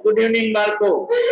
Good evening, Marco. Good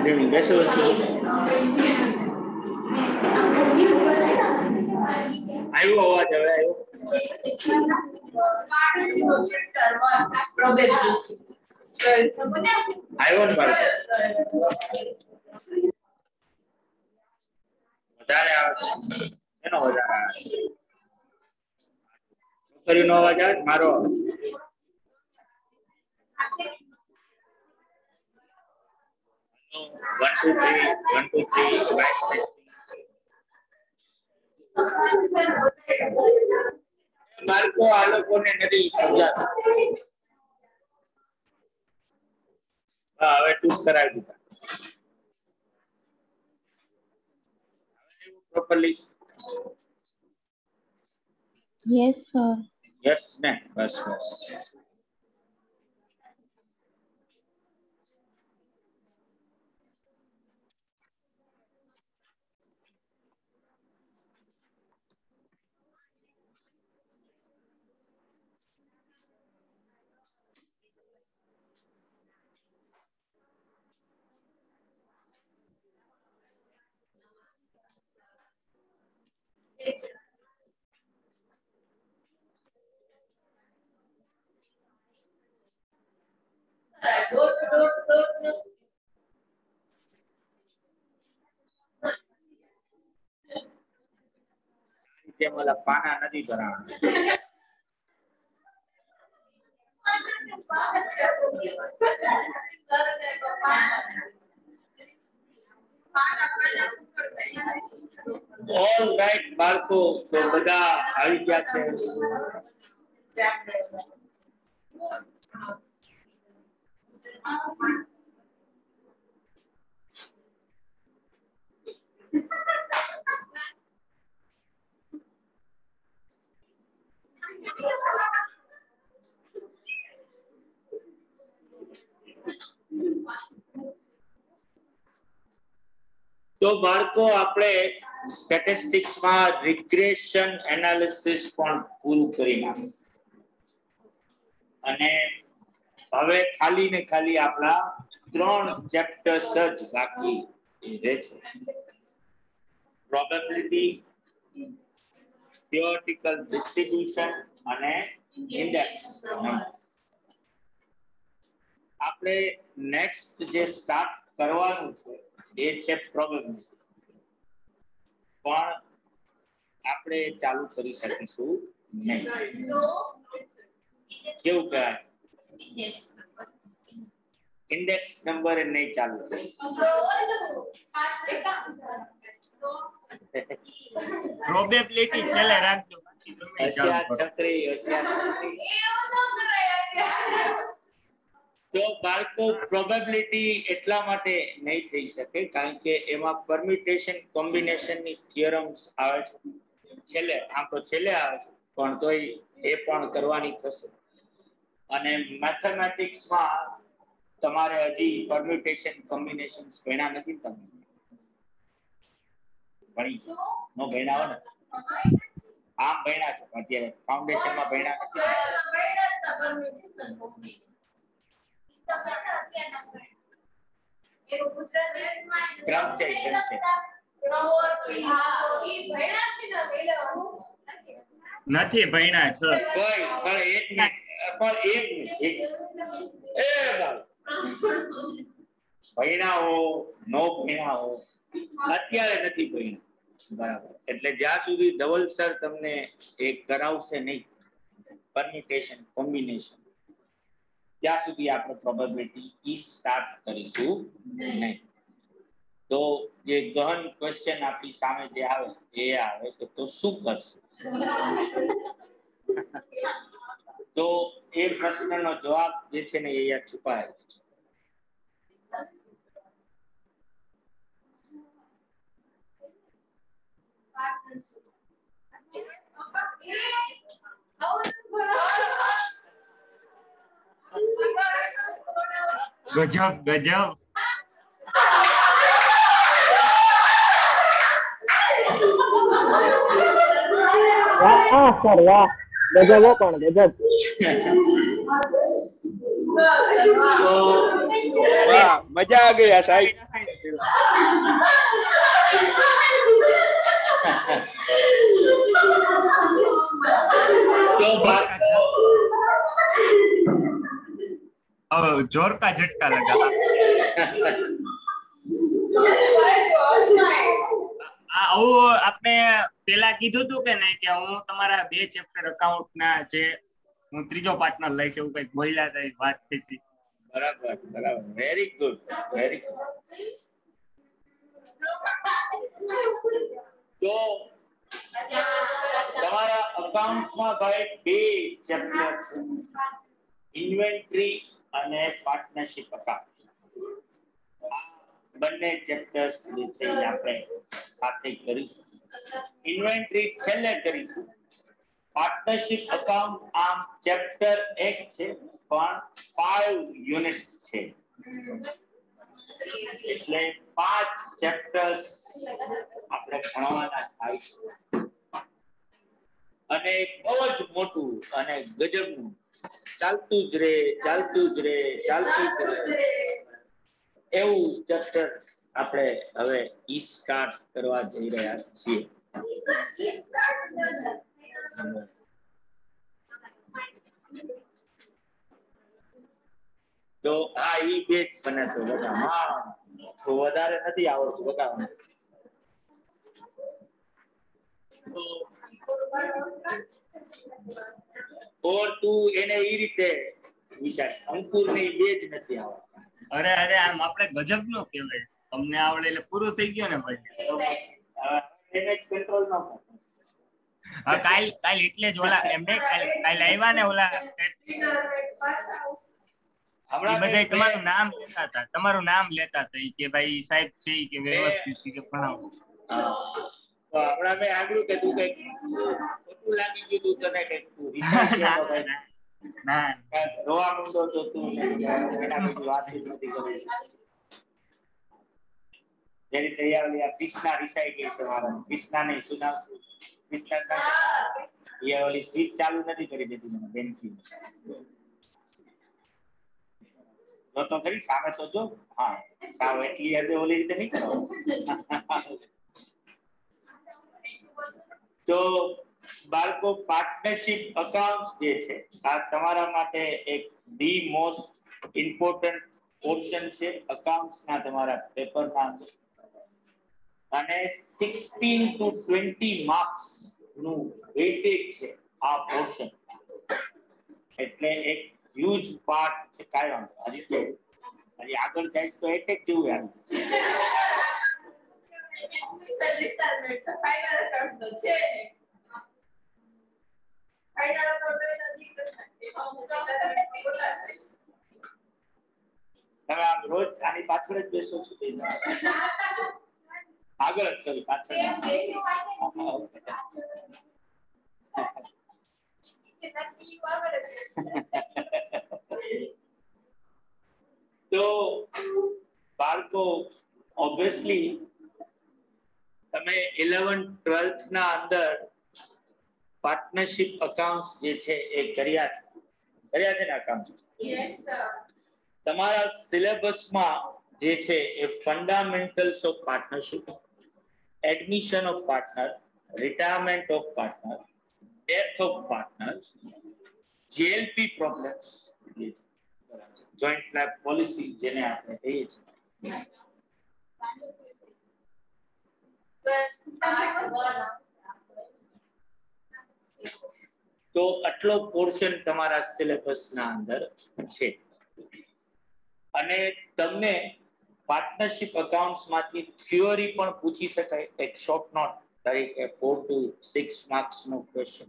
evening. Yes, આવ્યો અવાજ હવે આવ્યો. આવ્યો ને બાળકો? વધારે આવે છે. એનો વધારે આવે છે. છોકરીનો અવાજ આવે મારો આવે. 1 2 3 1 2 3 વાઇસ બાળકો આ લોકોને નથી સમજાતું. હા હવે ટૂંક કરાવી દીધા. properly? Yes, sir. Yes, ne? Bas. मला पाना नदी भरा ऑल राइट बाळको तो બધા આવી ગયા છે. તો બાળકો આપણે સ્ટેટિસ્ટિક્સ માં રિગ્રેશન એનાલિસિસ પણ પૂરું કરી નાખ્યું અને હવે ખાલી ને ખાલી આપણા 3 ચેપ્ટર્સ જ બાકી રહે છે. પ્રોબેબિલિટી, થિયોરેટિકલ ડિસ્ટ્રીબ્યુશન અને ઇન્ડેક્સ. આપણે નેક્સ્ટ જે સ્ટાર્ટ કરવાનું છે એ છે પ્રોબેબિલિટી. પણ આપણે ચાલુ કરી શકીશું નહીં. કેવું કહેવાય? ઇન્ડેક્સ નંબર નહીં ચાલુ થાય. પ્રોબેબિલિટી છેલ્લે રાખજો. હોશિયાર છત્રી. તો બાળકો પ્રોબેબિલિટી એટલા માટે નહીં થઈ શકે કારણ કે એમાં પરમ્યુટેશન કોમ્બિનેશનની થિયરમ્સ આવે છે છેલ્લે. આમ તો છેલ્લે આવે છે પણ તોય એ પણ કરવાની થશે. અને મેથેમેટિક્સમાં તમારે હજી પરમ્યુટેશન કોમ્બિનેશન્સ ભણ્યા નથી તમે. ભણી નો ભણ્યા હો ને આમ ભણ્યા છો અત્યારે ફાઉન્ડેશન માં ભણ્યા નથી ક્રમ છે સંતે નથી ભણ્યા છો કોઈ પણ એક એ ભણ્યા હો નો ભણ્યા હો અત્યારે નથી ભણ્યા બરાબર એટલે જ્યાં સુધી ધવલ સર તમને એક કરાવશે નહીં પરમ્યુટેશન કોમ્બિનેશન ત્યાં સુધી આપણે પ્રોબેબિલિટી ઈ સ્ટાર્ટ કરીશું નહીં તો જે ગહન ક્વેશ્ચન આપણી સામે જે આવે એ આવે કે તો શું કરશું તો એ પ્રશ્નનો જવાબ જે છે ને એ અહીંયા છુપાયેલો છે ગજબ ગજબ વાહ સર વાહ ગજબ હો પણ ગજબ વાહ મજા આ ગઈ સાહેબ जोर का झटका लगा आपने પેલા કીધું તું કે નહીં કે હું તમારા 2 ચેપ્ટર અકાઉન્ટ ના જે હું ત્રીજો પાર્ટનર લઈશ એવું કંઈક બોલ્યા હતા વાત થઈ હતી બરાબર બરાબર વેરી ગુડ તો તમારા અકાઉન્ટ્સમાં ભાઈ 2 ચેપ્ટર છે ઇન્વેન્ટરી અને પાર્ટનરશિપ અકાઉન્ટ બંને ચેપ્ટર્સ જે છે એ આપણે સાથે કરીશું ઇન્વેન્ટરી છેલ્લે કરીશું પાર્ટનરશિપ અકાઉન્ટ આમ ચેપ્ટર 1 છે પણ 5 યુનિટ્સ છે એટલે 5 ચેપ્ટર્સ આપણે ભણવાના થાય છે અને બહુ જ મોટું અને ગજબનું ચાલતું જ રે એવું ચેપ્ટર આપણે હવે ઈ સ્ટાર્ટ કરવા જઈ રહ્યા છીએ તો આ ઈ બેચ બને તો બધા હા તો વધારે નથી આવડતું બતાવવાનું ઓર તું એને ઈ રીતે વિચાર અંકુર ની બેચ નથી આવડતા અરે આમ આપણે ગજબ નો કહેવાય તમને આવડે એટલે પૂરું થઈ ગયું ને ભાઈ એને જ કંટ્રોલ ન કર કાલ એટલે જ ઓલા એમને કાલ આવ્યા ને ઓલા બધા તમારું નામ લેતા હતા કે ભાઈ સાહેબ છે કે વ્યવસ્થિત રીતે ભણાવો હમણાં મેં આગળ કે તું કઈક ખોટું લાગી ગયું તું તને કઈક તું રિસર્ચ ના રોવા માંડો તો તું એના બધી વાત નથી કરી જેની તૈયારી આ કૃષ્ણા રિસાઈ ગઈ છે મારા કૃષ્ણા નહીં શું નામ કૃષ્ણા એ ઓલી સ્વિચ ચાલુ નથી કરી દેતી મને બેનકી તો કરી સામે તો જો હા સાવ એટલી હદે ઓલી રીતે નહીં કરો તો બાળકો પાર્ટનરશિપ અકાઉન્ટ્સ જે છે આ તમારા માટે એક ધી મોસ્ટ ઇમ્પોર્ટન્ટ પોર્શન છે અકાઉન્ટ્સ ના તમારા પેપર ના અને 16 to 20 માર્ક્સ નું વેઇટેજ છે આ પોર્શન એટલે એક હ્યુજ પાર્ટ છે કાઈ વાંધો હજી તો હજી આગળ જાય તો એટેક જેવું આવી તમે આમ રોજ આની પાછળ જ બેસો છો આગળ જ કરી પાછળ તો બાળકો ઓબ્વિયસલી તમે 11th 12th ના અંદર પાર્ટનરશિપ અકાઉન્ટ્સ જે છે એ કર્યા છે ને અકાઉન્ટ? Yes, sir. તમારા સિલેબસમાં જે છે એ fundamentals of partnership, admission of partner, retirement of partner, death of partner, GLP problems, joint life policy જેને આપણે કહીએ છીએ, But start one. તો આટલો પોર્શન તમારા સિલેબસના અંદર છે. અને તમને પાર્ટનરશિપ અકાઉન્ટ્સ માંથી થિયરી પણ પૂછી શકાય એક શોર્ટ નોટ તરીકે 4 to 6 માર્ક્સ નો ક્વેશ્ચન.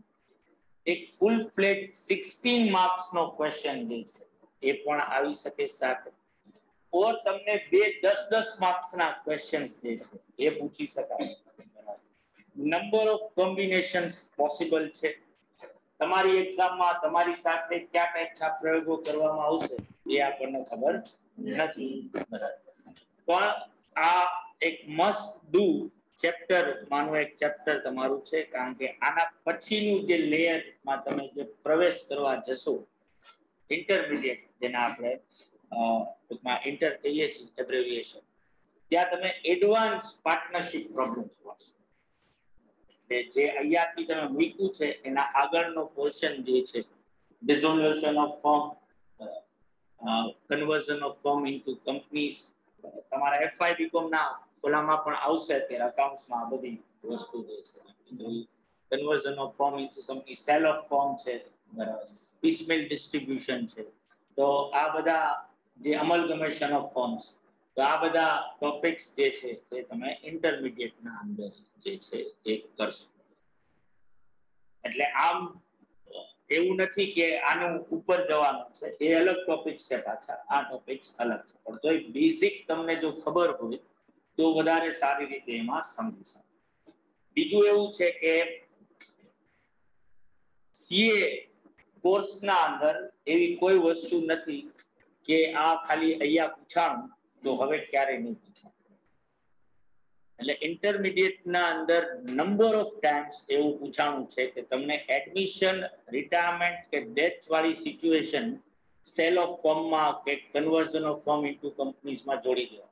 એક ફૂલ ફ્લેજ 16 માર્ક્સ નો ક્વેશ્ચન જે છે એ પણ આવી શકે સાથે. ઓર તમને બે 10-10 માર્ક્સ ના ક્વેશ્ચન્સ જે છે એ પૂછી શકાય. નંબર ઓફ કોમ્બિનેશન્સ પોસિબલ છે. તમારી એક્ઝામમાં તમારી સાથે કયા ટાઈપના પ્રયોગો કરવામાં આવશે એ આપણને ખબર નથી. પણ આ એક મસ્ટ ડુ ચેપ્ટર માનો એક ચેપ્ટર તમારું છે, કારણ કે આના પછીનું જે લેયરમાં તમે જે પ્રવેશ કરવા જશો, ઇન્ટરમીડિયેટ જેને આપણે ટૂંકમાં ઇન્ટર કહીએ છીએ એબ્રેવિએશન, ત્યાં તમે એડવાન્સ પાર્ટનરશિપ પ્રોબ્લેમ્સ વાંચશો. જે અહીંયાથી તમે મૂક્યું છે એના આગળનો પોર્શન જે છે, dissolution of firm, conversion of firm into companies, તમારા એફઆઈ બીકોમ ના ઓલામાં પણ આવશે અત્યારે અકાઉન્ટ્સમાં આ બધી વસ્તુ જે છે. Conversion of firm into company, cell of firm છે, બરાબર, પીસમેલ ડિસ્ટ્રીબ્યુશન છે. તો આ બધા જે અમલગમેશન ઓફ ફર્મ્સ, તો આ બધા ટોપિક્સ જે છે તે તમે ઇન્ટરમીડિયેટના અંદર જે છે એ કરશો. એટલે આમ એવું નથી કે આનું ઉપર જવાનું છે, એ અલગ ટોપિક છે પાછા, આ ટોપિક્સ અલગ છે. પણ તોય બેઝિક તમને જો ખબર હોય તો વધારે સારી રીતે એમાં સમજી શકો. બીજું એવું છે કે સીએ કોર્સના અંદર એવી કોઈ વસ્તુ નથી કે આ ખાલી અહીંયા પૂછાણું તો હવે ક્યારે નહીં પૂછાય. એટલે ઇન્ટરમીડિયેટના અંદર નંબર ઓફ ટાઈમ્સ એવું પૂછાણું છે કે તમને એડમિશન, રિટાયરમેન્ટ કે ડેથ વાળી સિચ્યુએશન સેલ ઓફ ફર્મમાં કે કન્વર્ઝન ઓફ ફર્મ ઇન્ટુ કંપનીઝમાં જોડી દેવા.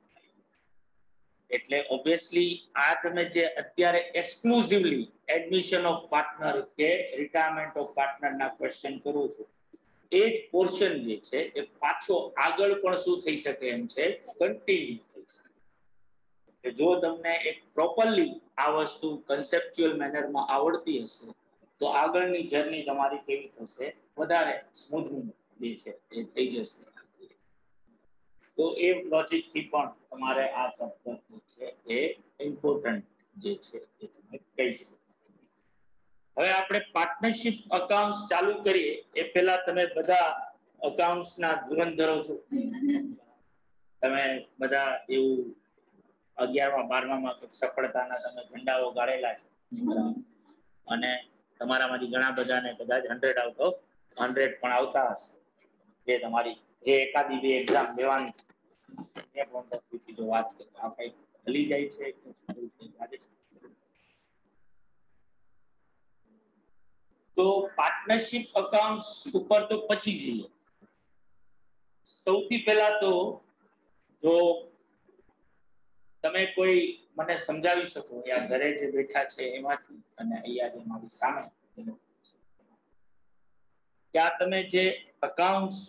એટલે ઓબ્વિયસલી આ તમે જે અત્યારે એક્સક્લુઝિવલી એડમિશન ઓફ પાર્ટનર કે રિટાયરમેન્ટ ઓફ પાર્ટનરના ક્વેશ્ચન કરું છું, એ જ પોર્શન જે છે એ પાછો આગળ પણ શું થઈ શકે એમ છે, કન્ટિન્યુ થઈ શકે. જો તમને એક પ્રોપરલી આ વસ્તુ કન્સેપ્ચ્યુઅલ મેનરમાં આવડતી હશે તો આગળની જર્ની તમારી કેવી થશે, વધારે સ્મૂથલી જે છે એ થઈ જશે. તો એ લોજિકથી પણ તમારે આ ચેપ્ટર જે છે એ ઇમ્પોર્ટન્ટ જે છે એ તમે કહી શકો. હવે આપણે પાર્ટનરશિપ અકાઉન્ટ્સ ચાલુ કરીએ એ પહેલા તમે બધા અકાઉન્ટ્સના ધુરંધરો છો. તમે બધા એવું 11માં 12માં સફળતાના તમે ઝંડાઓ ગાળેલા છે, અને તમારામાંથી ઘણા બધાને કદાચ 100 આઉટ ઓફ 100 પણ આવતા હશે. જે તમારી જે એકાદી બે એક્ઝામ દેવાની એ પણ જો વાત કરીએ આ કઈ ભલી જાય છે કે લાગે છે. તો પાર્ટનરશિપ અકાઉન્ટ્સ ઉપર તો પછી જઈએ. સૌથી પહેલા તો જો તમે કોઈ મને સમજાવી શકો આ ઘરે જે બેઠા છે એમાંથી અને અહીંયા જે મારી સામે ત્યાં તમે જે અકાઉન્ટ્સ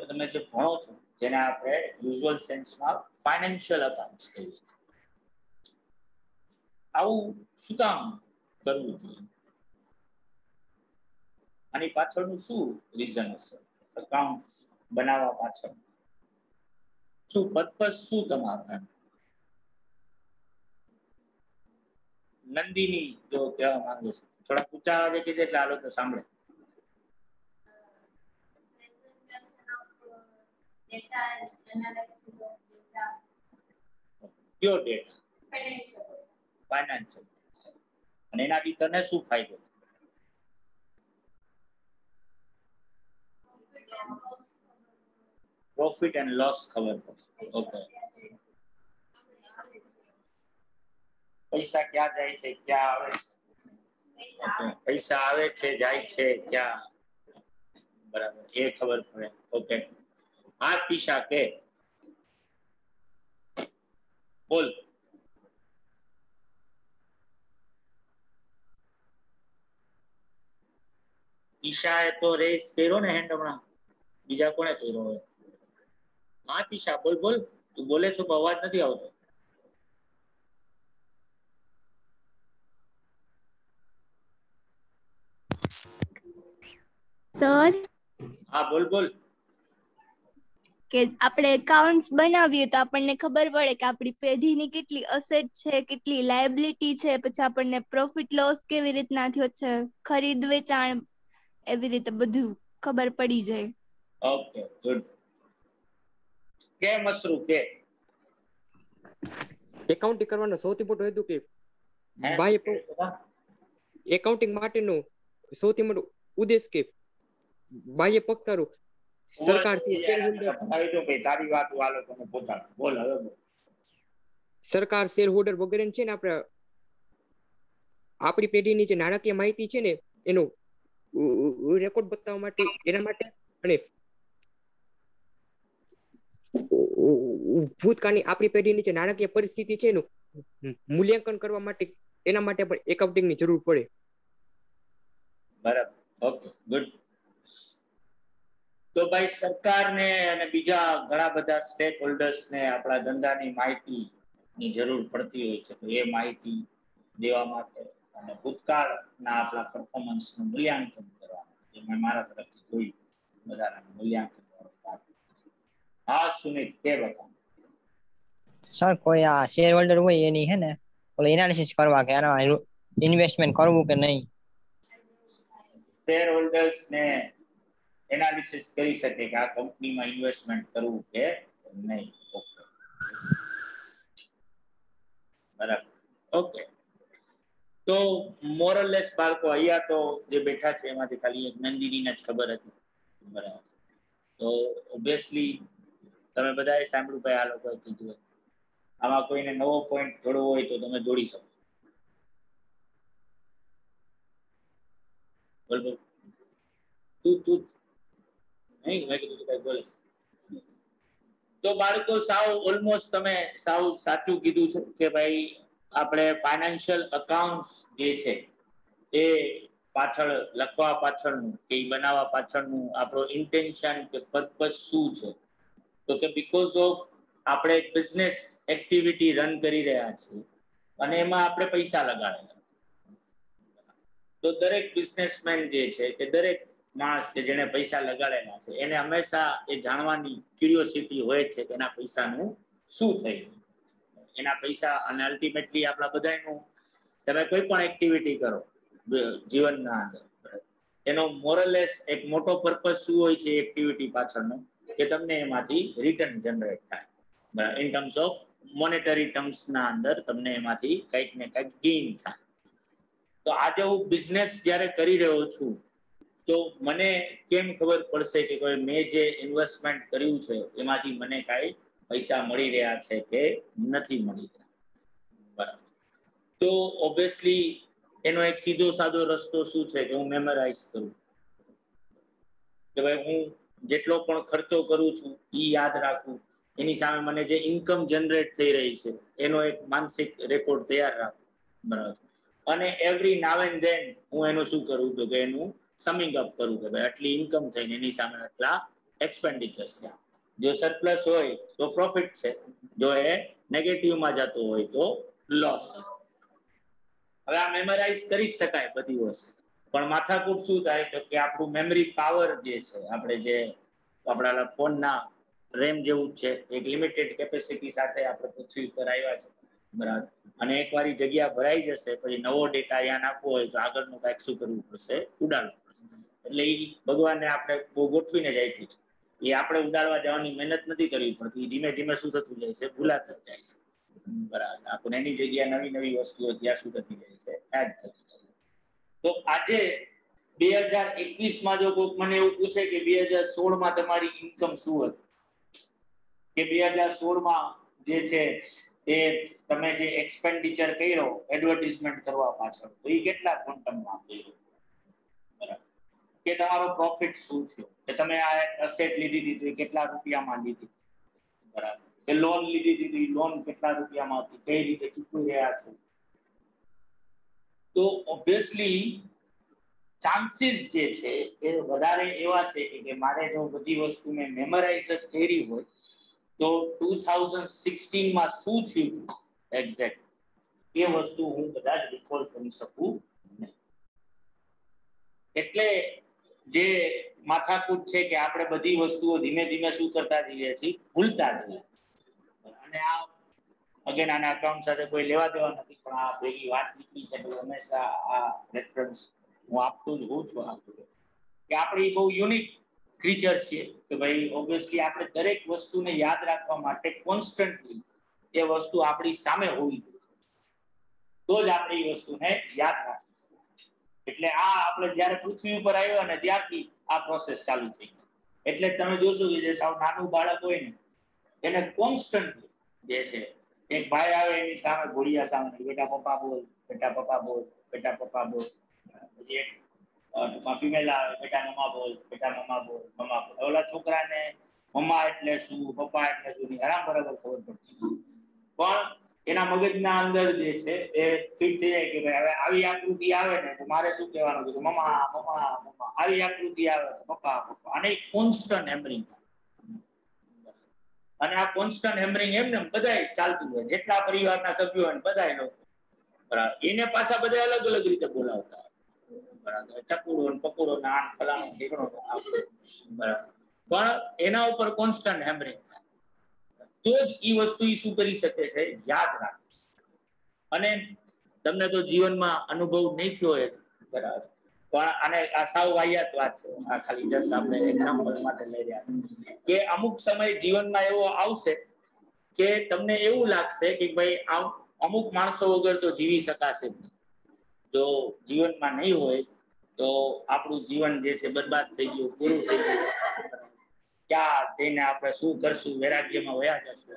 તમે જે ભણો છો, જેને આપણે યુઝ્યુઅલ સેન્સમાં ફાઇનાન્શિયલ અકાઉન્ટ્સ કહીએ છીએ, આવું શું કામ કરવું જોઈએ? આની પાછળનું શું રીઝન હશે? અકાઉન્ટ્સ બનાવવા પાછળ શું પર્પસ શું તમારું? નંદિની જો કહેવા માંગે છે, થોડા ઊંચા અવાજે કીધે એટલે આ લોકો સાંભળે. Data and analysis of data. Pure data, financial. અને એનાથી તને શું ફાયદો? પ્રોફિટ એન્ડ લોસ ખબર પડે. ઓકે, પૈસા ક્યાં જાય છે ક્યાં આવે છે? પૈસા આવે છે જાય છે ક્યાં? બરાબર, એ ખબર પડે. ઓકે, આ ઈશા કે બોલ. ઈશાએ તો રેસ કર્યો ને હેન્ડ હમણાં, બીજા કોણે કર્યો હોય? હા ઈશા બોલ બોલ, તું બોલે છો પણ અવાજ નથી આવતો. સર હા બોલ બોલ. કે આપણે એકાઉન્ટ્સ બનાવીએ તો આપણને ખબર પડે કે આપણી પેઢીની કેટલી અસેટ છે, કેટલી લાયબિલિટી છે, પછી આપણને પ્રોફિટ લોસ કેવી રીતના થયો છે, ખરીદ વેચાણ, એવી રીતે બધું ખબર પડી જાય. Okay good. કે મસરૂ કે એકાઉન્ટિંગ કરવાનો સૌથી મોટો હેતુ કે હે? બાહ્ય એકાઉન્ટિંગ માટેનો સૌથી મોટો ઉદ્દેશ કે બાહ્ય પક્ષકારો સરકાર છે, તારી વાત વાલો તમે પોતાનો બોલ હવે બોલ. સરકાર, શેર હોલ્ડર વગેરે છે ને આપણી પેઢીની જે નાણાકીય માહિતી છે ને એનો રેકોર્ડ બતાવવા માટે, એના માટે અને ભૂતકાળની આપણી પેઢીની જે નાણાકીય પરિસ્થિતિ છે એનું મૂલ્યાંકન કરવા માટે, એના માટે પણ એકાઉન્ટિંગની જરૂર પડે. બરાબર, ઓકે ગુડ. તો ભાઈ સરકારને અને બીજા ઘણા બધા સ્ટેક હોલ્ડર્સને આપણા ધંધાની માહિતીની જરૂર પડતી હોય છે, તો એ માહિતી દેવા માટે અને ભૂતકાળના આપણા પરફોર્મન્સનું મૂલ્યાંકન કરવા માટે મેં મારા તરફથી જોયું બધાના મૂલ્યાંકન. હા સુમિત કે બતા. સર કોઈ આ શેર હોલ્ડર હોય એની હે ને એનાલિસિસ કરવા કે આના ઇન્વેસ્ટમેન્ટ કરવું કે નહીં. શેર હોલ્ડર્સ ને એનાલિસિસ કરી શકે કે આ કંપનીમાં ઇન્વેસ્ટમેન્ટ કરવું કે નહીં. બરાબર, ઓકે. તો મોરલેસ બાળકો અહીંયા તો જે બેઠા છે એમાંથી ખાલી એક નંદિનીને જ ખબર હતી. બરાબર, તો ઓબ્વિયસલી તમે બધાએ સાંભળ્યું ભાઈ આ લોકોએ કીધું. આમાં કોઈને નવો પોઈન્ટ જોડવો હોય તો તમે જોડી શકો. બોલ બોલ. તું નહીં, મેં કીધું કઈ બોલીશ. તો બાળકો સાવ ઓલમોસ્ટ તમે સાવ સાચું કીધું છે કે ભાઈ આપણે ફાઇનાન્શિયલ અકાઉન્ટ્સ જે છે એ પાછળ લખવા પાછળનું કે બનાવવા પાછળનું આપણો ઇન્ટેન્શન કે પર્પસ શું છે, તો કે બીકોઝ ઓફ આપણે એક બિઝનેસ એક્ટિવિટી રન કરી રહ્યા છીએ અને એમાં આપણે પૈસા લગાડેલા છે. તો દરેક બિઝનેસમેન જે છે કે દરેક માણસ કે જેને પૈસા લગાડેલા છે એને હંમેશા એ જાણવાની ક્યુરિયોસિટી હોય છે કે એના પૈસાનું શું થયું, એના પૈસા. અને અલ્ટિમેટલી આપણા બધાનું તમે કોઈ પણ એક્ટિવિટી કરો જીવનના અંદર, એનો મોરલેસ એક મોટો પર્પસ શું હોય છે એક્ટિવિટી પાછળનો, કે તમને એમાંથી રિટર્ન જનરેટ થાય. ઇન ટર્મ્સ ઓફ મોનેટરી ટર્મ્સના અંદર તમને એમાંથી કંઈક ને કંઈક ગેઇન થાય. તો આજે હું બિઝનેસ જ્યારે કરી રહ્યો છું તો મને કેમ ખબર પડશે કે કોઈ મેં જે ઇન્વેસ્ટમેન્ટ કર્યું છે એમાંથી મને કાંઈ પૈસા મળી રહ્યા છે કે નથી મળી રહ્યા? બરાબર, તો ઓબ્વિયસલી એનો એક સીધો સાદો રસ્તો શું છે કે હું મેમરાઇઝ કરું કે ભાઈ હું જેટલો પણ ખર્ચો કરું છું એ યાદ રાખું, એની સામે મને જે ઇન્કમ જનરેટ થઈ રહી છે એનો એક માનસિક રેકોર્ડ તૈયાર રાખું. બરાબર, અને એવરી નાવ એન્ડ ધેન હું એનું શું કરું તો કે એનું સમિંગ અપ કરું કે ભાઈ આટલી ઇન્કમ થઈને એની સામે આટલા એક્સપેન્ડિચર્સ થયા. જો સરપ્લસ હોય તો પ્રોફિટ છે, જો એ નેગેટિવમાં જતો હોય તો લોસ છે. હવે આ મેમરાઇઝ કરી જ શકાય બધી વસ્તુ, પણ માથાકૂટ શું થાય તો કે આપણું મેમરી પાવર જે છે આપણે જે આપણા ફોનના રેમ જેવું જ છે, એક લિમિટેડ કેપેસિટી સાથે આપણે પૃથ્વી ઉપર આવ્યા છે. બરાબર, અને એકવાર જગ્યા ભરાઈ જશે પછી નવો ડેટા અહીંયા નાખવો હોય તો આગળનું કાંઈક શું કરવું પડશે, ઉડાડવું પડશે. એટલે એ ભગવાનને આપણે બહુ ગોઠવીને જ આપ્યું છે. એ આપણે ઉડાડવા જવાની મહેનત નથી કરવી પડતી, ધીમે ધીમે શું થતું જાય છે, ભૂલાતું જાય છે. બરાબર, આપણે એની જગ્યાએ નવી નવી વસ્તુઓ ત્યાં શું થતી જાય છે, એડ થતી જાય છે. તો આજે 2021માં જો કોઈક મને એવું પૂછે કે 2016માં તમારી ઇન્કમ શું હતી, કે 2016માં જે છે એ તમે જે એક્સપેન્ડિચર કર્યો એડવર્ટાઇઝમેન્ટ કરવા પાછળ, તો એ કેટલા ક્વોન્ટમમાં કર્યો, બરાબર? કે તમારો પ્રોફિટ શું થયો, કે તમે આ એસેટ લીધી હતી તો એ કેટલા રૂપિયામાં લીધી, બરાબર? કે લોન લીધી હતી તો લોન કેટલા રૂપિયામાં હતી, કઈ રીતે ચૂકવી રહ્યા છો. તો ઓબ્વિયસલી ચાન્સીસ જે છે એ વધારે એવા છે કે મારે જો બધી વસ્તુ મેં મેમરાઇઝ જ કરી હોય તો 2016 માં શું થયું એક્ઝેક્ટ એ વસ્તુ હું કદાચ રિકોલ કરી શકું નહીં. એટલે જે માથાકૂટ છે કે આપણે બધી વસ્તુઓ ધીમે ધીમે શું કરતા જઈએ છીએ, ભૂલતા જઈએ. અને આ અગેન આના અકાઉન્ટ સાથે કોઈ લેવા દેવા નથી, પણ આ ભેગી વાત નીકળી છે એટલે હંમેશા આ રેફરન્સ હું આપતું જ હોઉં છું કે આપણી બહુ યુનિક ક્રીચર છીએ કે ભાઈ ઓબ્વિયસલી આપણે દરેક વસ્તુને યાદ રાખવા માટે કોન્સ્ટન્ટલી એ વસ્તુ આપણી સામે હોવી જોઈએ, તો જ આપણે એ વસ્તુને યાદ રાખી શકીએ. એટલે આ આપણે જ્યારે પૃથ્વી ઉપર આવ્યો અને ત્યારથી આ પ્રોસેસ ચાલુ થઈ. એટલે તમે જોશો કે જે સાવ નાનું બાળક હોય ને એને કોન્સ્ટન્ટલી જે છે એક ભાઈ આવે એની સામે ઘોડિયા સામે બેટા પપ્પા બોલ, બેટા પપ્પા બોલ, બેટા પપ્પા બોલ. પછી એક ફિમેલ આવે બેટા મમ્મા બોલ, બેટા મમ્મા બોલ, મમ્મા બોલ. ઓલા છોકરાને મમ્મા એટલે શું, પપ્પા એટલે શું હરામ બરાબર ખબર પડતી, પણ એના મગજના અંદર જે છે એ ફિટ થઈ જાય કે ભાઈ હવે આવી આકૃતિ આવે ને તો મારે શું કહેવાનું છે, મમ્મા મમ્મા મમ્મા. આવી આકૃતિ આવે તો પપ્પા પપ્પા. અને કોન્સ્ટન્ટ હેમરિંગ. અને આ કોન્સ્ટન્ટ હેમરિંગ એમને બધાય ચાલતું હોય, જેટલા પરિવારના સભ્યો હોય બધાય લોકો, બરાબર? એને પાછા બધા અલગ અલગ રીતે બોલાવતા, બરાબર? ચકુડો ને પકુડો ને આમ ફલાણો ઢીકણો, બરાબર? પણ એના ઉપર કોન્સ્ટન્ટ હેમરિંગ થાય તો જ એ વસ્તુ શું કરી શકે છે, યાદ રાખે. અને તમને તો જીવનમાં અનુભવ નહીં થયો હોય, બરાબર? પણ આને આ સાવ વાહિયાત વાત છે, આ ખાલી જસ્ટ આપણે એક્ઝામ્પલ માટે લઈ રહ્યા કે અમુક સમય જીવનમાં એવો આવશે કે તમને એવું લાગશે કે ભાઈ અમુક માણસો વગર તો જીવી શકાશે જ નહીં. જો જીવનમાં નહીં હોય તો આપણું જીવન જે છે બરબાદ થઈ ગયું, પૂરું થઈ ગયું. ક્યાં જઈને આપણે શું કરશું, વૈરાગ્યમાં વયા જશું.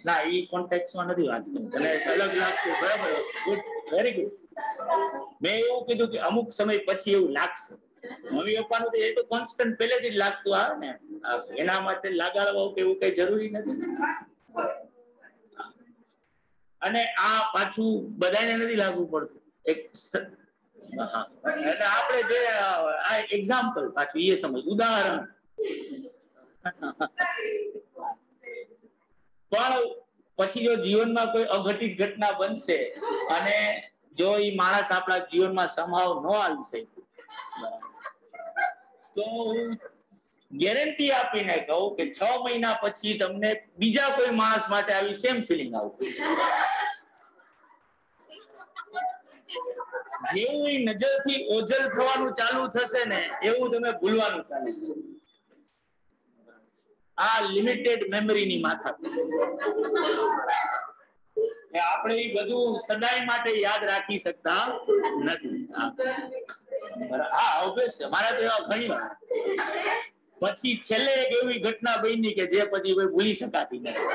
ના, એ કોન્ટેક્સમાં નથી વાત કરી, તને અલગ લાગતું, બરાબર? Good, very good. મેં એવું કીધું કે અમુક સમય પછી એવું લાગશે. મમ્મી પપ્પાનું એ તો કોન્સ્ટન્ટ પહેલેથી જ લાગતું આવે ને, એના માટે લાગાડવા કે એવું કઈ જરૂરી નથી. અને આ પાછું બધાને નથી લાગુ પડતું. એટલે આપણે જે આ એક્ઝામ્પલ પાછું એ સમજ ઉદાહરણ. પણ પછી જો જીવનમાં કોઈ અઘટિત ઘટના બનશે અને જો એ માણસ આપણા જીવનમાં સંભાવ ન આવી શકે તો હું ગેરંટી આપીને કહું કે 6 મહિના પછી તમને બીજા કોઈ માણસ માટે આવી સેમ ફિલિંગ આવતી. જેવું એ નજરથી ઓझल થવાનું ચાલુ થશે ને એવું તમે ભૂલવાનું ચાલુ થશે. આ લિમિટેડ મેમરીની માથા આપણે એ બધું સદાય માટે યાદ રાખી શકતા નથી. હા, ઓબ્વિયસ છે. મારા તો એવા ઘણી વાર પછી છેલ્લે એક એવી ઘટના બની કે જે પછી ભૂલી શકાતી નથી.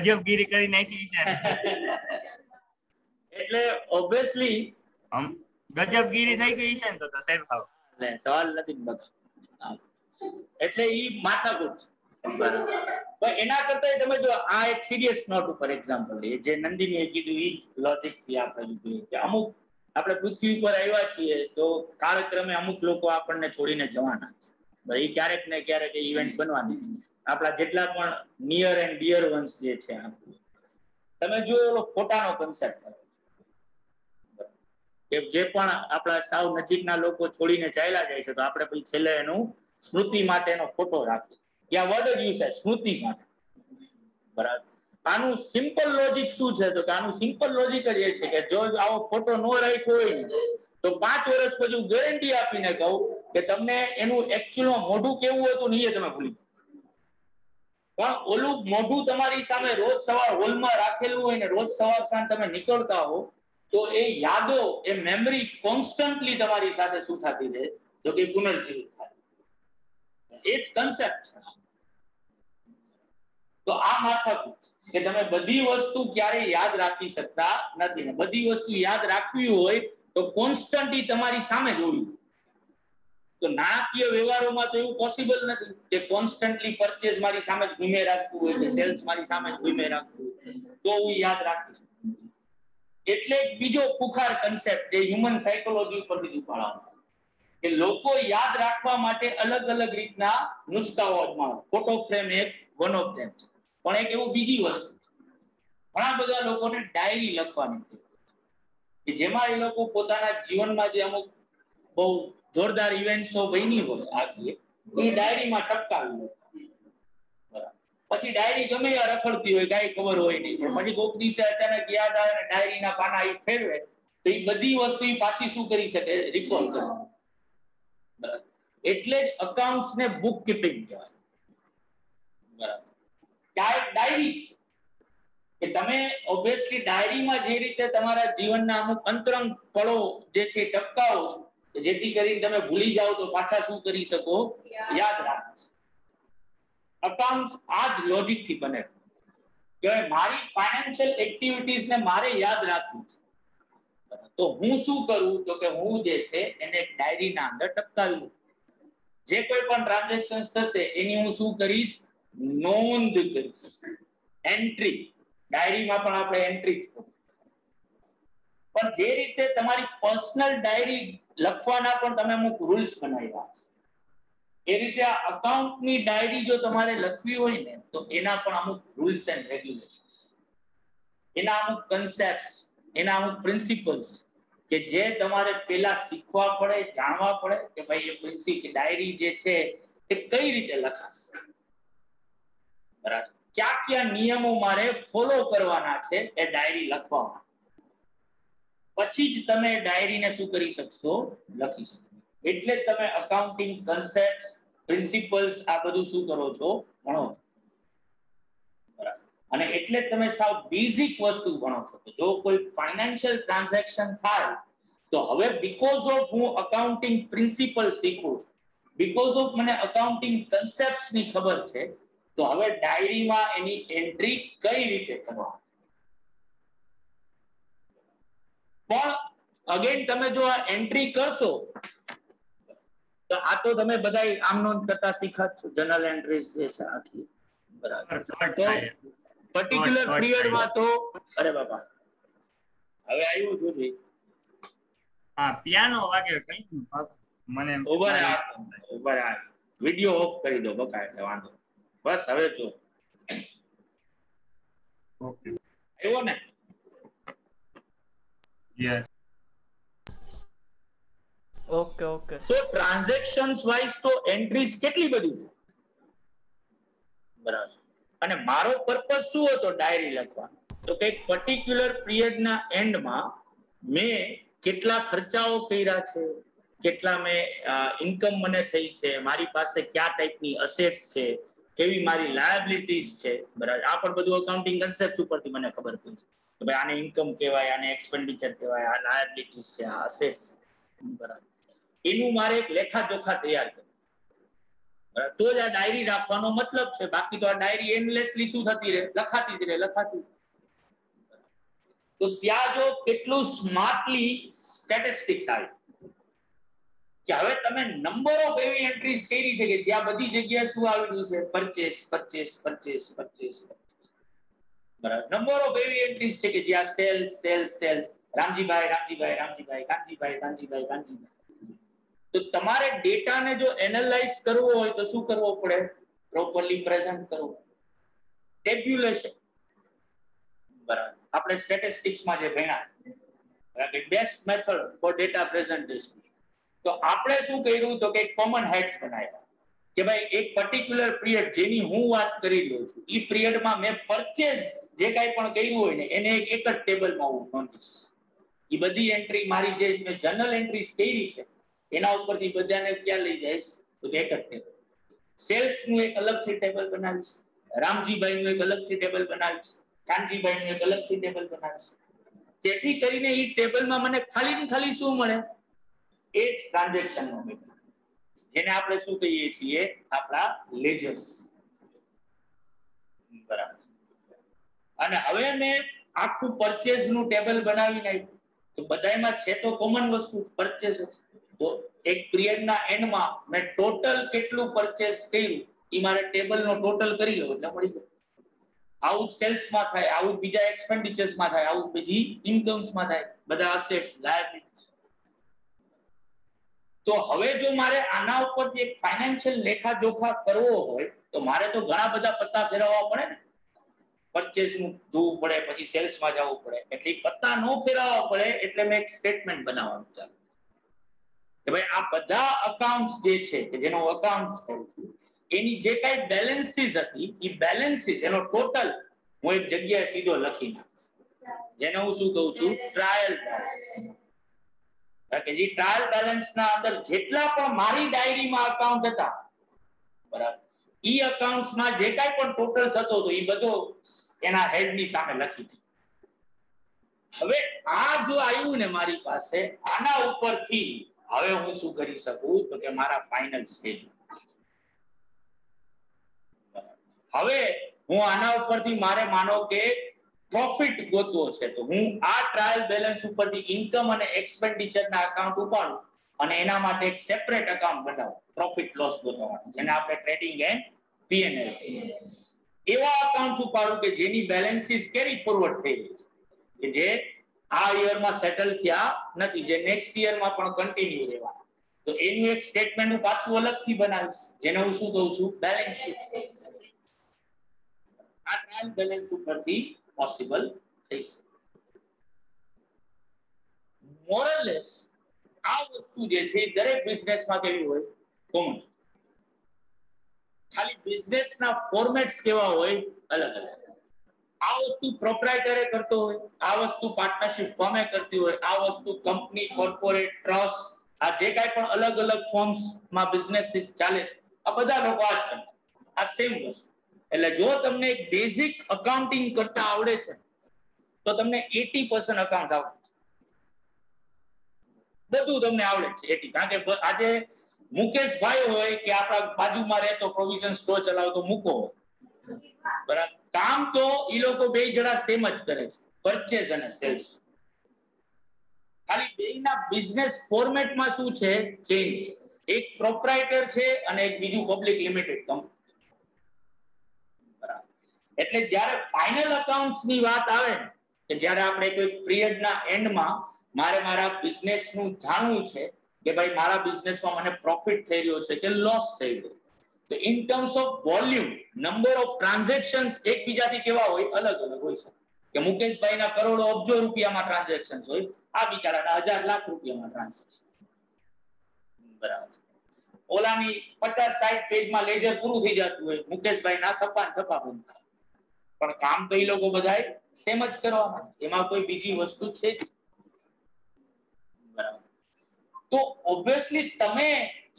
ગજબગીરી કરી નાખી છે. એટલે ઓબ્વિયસલી ગજબગીરી થઈ ગઈ છે ને તો સાહેબ ખાવ સવાલ નથી બધો. એટલે ઈ માથાકૂટ છે. એના કરતા તમે જો આ એક સિરિયસ નોટ ઉપર એક્ઝામ્પલ લઈએ, જે નંદિનીએ કીધું ઈ લોજિક થી આપણે જોઈએ કે અમુક આપણે પૃથ્વી ઉપર આવ્યા છીએ તો કાળક્રમે અમુક લોકો આપણને છોડીને જવાના છે. એ ક્યારેક ને ક્યારેક ઇવેન્ટ બનવાની છે. આપણા જેટલા પણ નિયર એન્ડ ડિયર વન્સ જે છે, તમે જો એનો ફોટાનો કન્સેપ્ટ જે પણ આપણા સાવ નજીકના લોકો છોડીને ચાલ્યા જાય છે તો આપણે પછી છેલ્લે એનું સ્મૃતિ માટે એનો ફોટો રાખીએ. ત્યાં વર્ડ જ યુઝ થાય સ્મૃતિ માટે, બરાબર? આનું સિમ્પલ લોજિક શું છે તો કે આનું સિમ્પલ લોજિક જ એ છે કે જો આવો ફોટો ન રાખ્યો હોય ને તો 5 વર્ષ પછી હું ગેરંટી આપીને કહું કે તમને એનું એકચ્યુઅલમાં મોઢું કેવું હતું ને એ તમે ભૂલી. પણ ઓલું મોઢું તમારી સામે રોજ સવાર હોલમાં રાખેલું હોય ને રોજ સવાર સાંજ તમે નીકળતા હો તો એ યાદો, એ મેમરી કોન્સ્ટન્ટલી તમારી સાથે શું થતી રહે તો કે પુનર્જીવિત થાય. એ જ કન્સેપ્ટ છે. તો આ માથાકૂટ કે તમે બધી વસ્તુ ક્યારેય યાદ રાખી શકતા નથી ને બધી વસ્તુ યાદ રાખવી હોય તો કોન્સ્ટન્ટલી તમારી સામે જ હોવી. તો નાણાકીય વ્યવહારોમાં તો એવું પોસિબલ નથી કે કોન્સ્ટન્ટલી પરચેઝ મારી સામે જ ઘૂમે રાખવું હોય કે સેલ્સ મારી સામે જ ઘૂમે રાખવું તો હું યાદ રાખીશ. એટલે બીજો ખુખાર કન્સેપ્ટ જે હ્યુમન સાયકોલોજી ઉપર બીજું ભણાવવાનું કે લોકો યાદ રાખવા માટે અલગ અલગ રીતના નુસ્ખાઓ અજમાવે. ફોટો ફ્રેમ એક વન ઓફ ધેમ છે. પણ એક એવું બીજી વસ્તુ છે ઘણા બધા લોકોને ડાયરી લખવાની કે જેમાં એ લોકો પોતાના જીવનમાં જે અમુક બહુ જોરદાર ઇવેન્ટ્સો બની હોય આખી એ ડાયરીમાં ટપકાવી લે. બરાબર. પછી ડાયરી ગમે યા રખડતી હોય કાંઈ ખબર હોય નહીં પણ પછી કોઈક દિવસે અચાનક યાદ આવે ને ડાયરીના પાના એ ફેરવે તો એ બધી વસ્તુ પાછી શું કરી શકે? રિકોલ કરી શકે. બરાબર. એટલે જ અકાઉન્ટ્સ ને બુક કીપિંગ કહેવાય. બરાબર. ડાયરી કે તમે ઓબ્વિયસલી ડાયરીમાં જે રીતે તમારા જીવનના અમુક અંતરંગ પળો જે છે ટપકાવો છો જેથી કરીને તમે ભૂલી જાઓ તો પાછા શું કરી શકો? યાદ રાખો. અકાઉન્ટ્સ આ જ લોજિક થી બને કે મારી ફાઇનાન્શિયલ એક્ટિવિટીઝ ને મારે યાદ રાખવું છે. તો હું શું કરું તો કે હું જે છે એને એક ડાયરીના અંદર ટપકાવી લઉં. જે કોઈ પણ ટ્રાન્ઝેક્શન થશે એની હું શું કરીશ? નોંધ કરીશ. એન્ટ્રી. ડાયરીમાં પણ આપણે એન્ટ્રી જ કરીએ. પણ જે રીતે તમારી પર્સનલ ડાયરી લખવાના પણ તમે અમુક રૂલ્સ બનાવ્યા છે એ રીતે આ અકાઉન્ટની ડાયરી જો તમારે લખવી હોય ને તો એના પણ અમુક રૂલ્સ એન્ડ રેગ્યુલેશન્સ, એના અમુક કન્સેપ્ટ્સ, એના અમુક પ્રિન્સિપલ્સ કે જે તમારે પહેલા શીખવા પડે, જાણવા પડે કે ભાઈ એ પ્રિન્સિપલ ડાયરી જે છે એ કઈ રીતે લખાશે. બરાબર. કયા નિયમો મારે ફોલો કરવાના છે એ ડાયરી લખવામાં. પછી જ તમે ડાયરીને શું કરી શકશો? લખી શકશો. એટલે જ તમે અકાઉન્ટિંગ કન્સેપ્ટ્સ, પ્રિન્સિપલ્સ આ બધું શું કરો છો? ભણો છો. બરાબર. અને એટલે જ તમે સાવ બેઝિક વસ્તુ ભણો છો. જો કોઈ ફાઇનાન્શિયલ ટ્રાન્ઝેક્શન થાય તો હવે બીકોઝ ઓફ હું અકાઉન્ટિંગ પ્રિન્સિપલ શીખું છું, બીકોઝ ઓફ મને અકાઉન્ટિંગ કન્સેપ્ટ્સ ની ખબર છે તો હવે ડાયરીમાં એની એન્ટ્રી કઈ રીતે કરવા. પણ અગેન તમે જો આ એન્ટ્રી કરશો તો આ તો તમે બધા આમનો કરતા શીખા છો જર્નલ એન્ટ્રીઝ જે છે આખી. બરાબર. તો પર્ટિક્યુલર પીરિયડમાં તો અરે બાપા હવે આવ્યું જોજે. હા પિયાનો વાગે કઈ મને ઉભા રહે વિડિયો ઓફ કરી દો બકા એટલે વાંધો. બસ હવે જો ઓકે આવ્યો ને? યસ. Okay okay. તો ટ્રાન્ઝેક્શન્સ વાઇઝ તો એન્ટ્રીઝ કેટલી બધી છે. બરાબર. અને મારો પર્પસ શું હતો ડાયરી લખવાનો? તો કે પર્ટિક્યુલર પીરિયડના એન્ડમાં મેં કેટલા ખર્ચાઓ કર્યા છે, કેટલા મેં ઇન્કમ મને થઈ છે, મારી પાસે કયા ટાઈપની અસેટ્સ છે, કેવી મારી લાયબિલિટીઝ છે. બરાબર. આ પણ બધું અકાઉન્ટિંગ કન્સેપ્ટ ઉપરથી મને ખબર પડી કે ભાઈ આને ઇન્કમ કહેવાય, આને એક્સપેન્ડિચર કહેવાય, આ લાયબિલિટીઝ છે, આ અસેટ્સ. બરાબર. એનું મારે એક લેખાજોખા તૈયાર કરવું તો જ આ ડાયરી રાખવાનો મતલબ છે. બાકી તો આ ડાયરી એન્ડલેસલી શું થતી રહે? લખાતી જ રહે, લખાતી. તો ત્યાં જો કેટલું સ્માર્ટલી સ્ટેટિસ્ટિક્સ આવી કે હવે તમે નંબર ઓફ એવી એન્ટ્રીઝ કરી છે કે જ્યાં બધી જગ્યાએ શું આવેલું છે? Purchase, purchase, purchase, purchase. બરાબર. નંબર ઓફ એવી એન્ટ્રીઝ છે કે જ્યાં sales, sales, sales, Ramjibhai, Ramjibhai, Ramjibhai, Kanjibhai, Kanjibhai, Kanjibhai. તો તમારે ડેટાને જો એનાલાઇઝ કરવો હોય તો શું કરવો પડે? પ્રોપરલી પ્રેઝન્ટ કરવું. ટેબ્યુલેશન. બરાબર. આપણે સ્ટેટિસ્ટિક્સમાં જે ભણ્યા બરાબર best method for data presentation. તો આપણે શું કર્યું તો કે કોમન હેડ્સ બનાવ્યા કે ભાઈ એક પર્ટિક્યુલર પીરિયડ જેની હું વાત કરી રહ્યો છું એ પીરિયડમાં મેં પરચેઝ જે કાંઈ પણ કર્યું હોય ને એને એક જ ટેબલમાં હું નોંધીશ. એ બધી એન્ટ્રી મારી જે મેં જર્નલ એન્ટ્રીઝ કરી છે એના ઉપરથી બધાને ક્યાં લઈ જઈશ તો એક જ ટેબલ. સેલ્સ નું એક અલગથી ટેબલ બનાવીશ, રામજીભાઈ નું એક અલગથી ટેબલ બનાવીશ, કાનજીભાઈ નું એક અલગથી ટેબલ બનાવીશ. જેથી કરીને એ ટેબલમાં મને ખાલી ને ખાલી શું મળે? એ જ ટ્રાન્ઝેક્શન નો ડેટા. જેને આપણે શું કહીએ છીએ આપણા લેજર્સ. બરાબર. અને હવે મેં આખું પરચેઝ નું ટેબલ બનાવી નાખ્યું. તો બધાયમાં છે તો કોમન વસ્તુ પરચેઝ જ. તો એક પિરિયડના એન્ડમાં મેં ટોટલ કેટલું પરચેઝ કર્યું એ મારે ટેબલનો ટોટલ કરી લો એટલે મળી જાય. આવું સેલ્સમાં થાય, આવું બીજા એક્સપેન્ડિચર્સમાં થાય, આવું બીજી ઇન્કમ્સમાં થાય, બધા અસેટ્સ લાયબિલિટીઝ. તો હવે જો મારે આના ઉપરથી એક ફાઇનાન્શિયલ લેખા જોખા કરવો હોય તો મારે તો ઘણા બધા પત્તા ફેરવવા પડે ને. પરચેઝ નું જોવું પડે, પછી સેલ્સમાં જવું પડે. એટલે પત્તા નો ફેરવવા પડે એટલે મેં એક સ્ટેટમેન્ટ બનાવવાનું ચાલુ કે ભાઈ આ બધા અકાઉન્ટ્સ જે છે કે જેનો અકાઉન્ટ એની જે કાંઈ બેલેન્સીસ હતી એ બેલેન્સીસ એનો ટોટલ હું એક જગ્યાએ સીધો લખી નાખીશ, જેને હું શું કહું છું ટ્રાયલ બેલેન્સ. કે જે ટ્રાયલ બેલેન્સ ના અંદર જેટલા પણ મારી ડાયરીમાં અકાઉન્ટ હતા બરાબર, ઈ અકાઉન્ટ્સમાં જે કાંઈ પણ ટોટલ થતો હતો એ બધો એના હેડની સામે લખી દે. હવે આ જો આવ્યું ને મારી પાસે, આના ઉપરથી હવે હું શું કરી શકું તો કે મારા ફાઇનલ સ્ટેજ હવે હું આના ઉપરથી મારે માનો કે પ્રોફિટ ગોતવો છે તો હું આ ટ્રાયલ બેલેન્સ ઉપરથી ઇન્કમ અને એક્સપેન્ડિચર ના અકાઉન્ટ ઉપાડું અને એના માટે એક સેપરેટ અકાઉન્ટ બનાવું પ્રોફિટ લોસ ગોતવા માટે, જેને આપણે ટ્રેડિંગ એન્ડ P&L એવા અકાઉન્ટ્સ ઉપાડું કે જેની બેલેન્સીસ કેરી ફોરવર્ડ થઈ રહી છે, કે જે આ યરમાં સેટલ થયા નથી, જે નેક્સ્ટ યરમાં પણ કન્ટિન્યુ રહેવાના. તો એનું એક સ્ટેટમેન્ટ હું પાછું અલગથી બનાવીશ, જેને હું શું કહું છું બેલેન્સ શીટ. આ ટ્રાયલ બેલેન્સ ઉપરથી પોસિબલ થઈ શકે. મોરલેસ આ વસ્તુ જે છે દરેક બિઝનેસમાં કેવી હોય કોમન. ખાલી બિઝનેસના ફોર્મેટ્સ કેવા હોય અલગ અલગ. આ વસ્તુ પ્રોપ્રાઇટરે કરતો હોય, આ વસ્તુ પાર્ટનરશિપ ફર્મે કરતી હોય, આ વસ્તુ કંપની, કોર્પોરેટ, ટ્રસ્ટ, આ જે કાંઈ પણ અલગ અલગ ફોર્મ્સમાં બિઝનેસીસ ચાલે છે આ બધા લોકો આ જ કરતા. આ સેમ વસ્તુ. એટલે જો તમને એક બેઝિક અકાઉન્ટિંગ કરતા આવડે છે તો તમને 80% અકાઉન્ટ આવડે છે. બધું તમને આવડે છે 80. કારણ કે આજે મુકેશભાઈ હોય કે આપણા બાજુમાં રહેતો પ્રોવિઝન સ્ટોર ચલાવતો મૂકો બરાબર, કામ તો ઈ લોકો બે જણા સેમ જ કરે છે, પરચેઝ અને સેલ્સ. ખાલી બેયના બિઝનેસ ફોર્મેટમાં શું છે ચેન્જ. એક પ્રોપ્રાઇટર છે અને એક બીજું પબ્લિક લિમિટેડ કંપની. એટલે જ્યારે ફાઇનલ અકાઉન્ટ્સ ની વાત આવે ને કે જ્યારે આપણે કોઈ પિરિયડના એન્ડમાં મારે મારા બિઝનેસનું જાણવું છે કે ભાઈ મારા બિઝનેસમાં મને પ્રોફિટ થઈ રહ્યો છે કે લોસ થઈ રહ્યો, તો in terms of volume, number of transactions એકબીજાથી કેવા હોય અલગ અલગ હોય છે. કે મુકેશભાઈના કરોડો અબજો રૂપિયામાં ટ્રાન્ઝેક્શન્સ હોય, આ બિચારાના 1000 લાખ રૂપિયામાં ટ્રાન્ઝેક્શન. બરાબર. ઓલાની 50-60 પેજમાં લેજર પૂરું થઈ જતું હોય, મુકેશભાઈના થપ્પા બંધ થાય. પણ કામ તો એ લોકો બધાય સેમ જ કરવાના, એમાં કોઈ બીજી વસ્તુ છે જ. બરાબર. તો ઓબ્વિયસલી તમે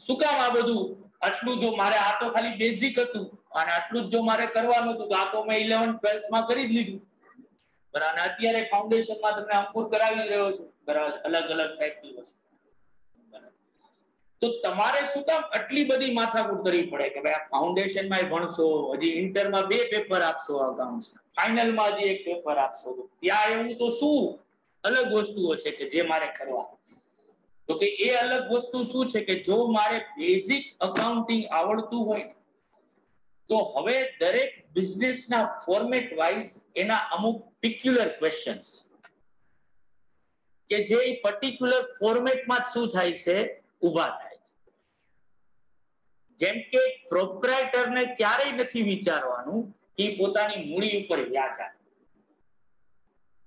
શું કામ આ બધું આટલું, જો મારે આ તો ખાલી બેઝિક હતું અને આટલું જ જો મારે કરવાનું હતું તો આ તો મેં 11th 12th માં કરી જ લીધું બરાબર. અને અત્યારે ફાઉન્ડેશનમાં તમને અંકુર કરાવી રહ્યો છું બરાબર, અલગ અલગ ટાઈપની વસ્તુ. તો તમારે શું કામ આટલી બધી માથાકૂટ કરવી પડે કે ભાઈ આ ફાઉન્ડેશનમાં ભણશો, હજી ઇન્ટરમાં 2 પેપર આપશો અકાઉન્ટ્સ, ફાઇનલમાં હજી 1 પેપર આપશો, ત્યાં એવું તો શું અલગ વસ્તુઓ છે કે જે મારે કરવા. તો કે એ અલગ વસ્તુ શું છે કે જો મારે બેઝિક અકાઉન્ટિંગ આવડતું હોય તો હવે દરેક બિઝનેસના ફોર્મેટ વાઇઝ એના અમુક પિક્યુલર ક્વેશ્ચન્સ કે જે પર્ટિક્યુલર ફોર્મેટમાં શું થાય છે ઊભા થાય. જેમ કે પ્રોપ્રાઇટરને ક્યારેય નથી વિચારવાનું કે પોતાની મૂડી ઉપર વ્યાજ આપે,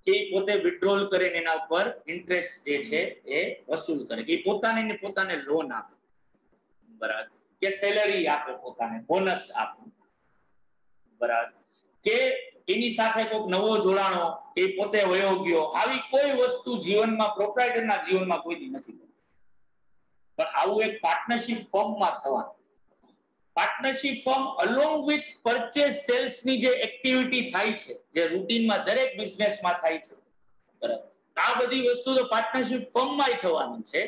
કે પોતે વિથડ્રોલ કરીને એના ઉપર ઇન્ટરેસ્ટ જે છે એ વસૂલ કરે, કે પોતાને લોન આપે બરાબર, કે સેલરી આપે, પોતાને બોનસ આપે બરાબર, કે એની સાથે કોઈક નવો જોડાણો એ પોતે વયો ગયો, આવી કોઈ વસ્તુ જીવનમાં પ્રોપ્રાઇટરના જીવનમાં કોઈ દી નથી. પણ આવું એક પાર્ટનરશિપ ફર્મમાં થવાનું. Partnership firm along with purchase sales ની જે એક્ટિવિટી થાય છે, જે રૂટીનમાં દરેક બિઝનેસમાં થાય છે બરાબર, આ બધી વસ્તુ તો પાર્ટનરશિપ ફર્મમાંય થવાની છે.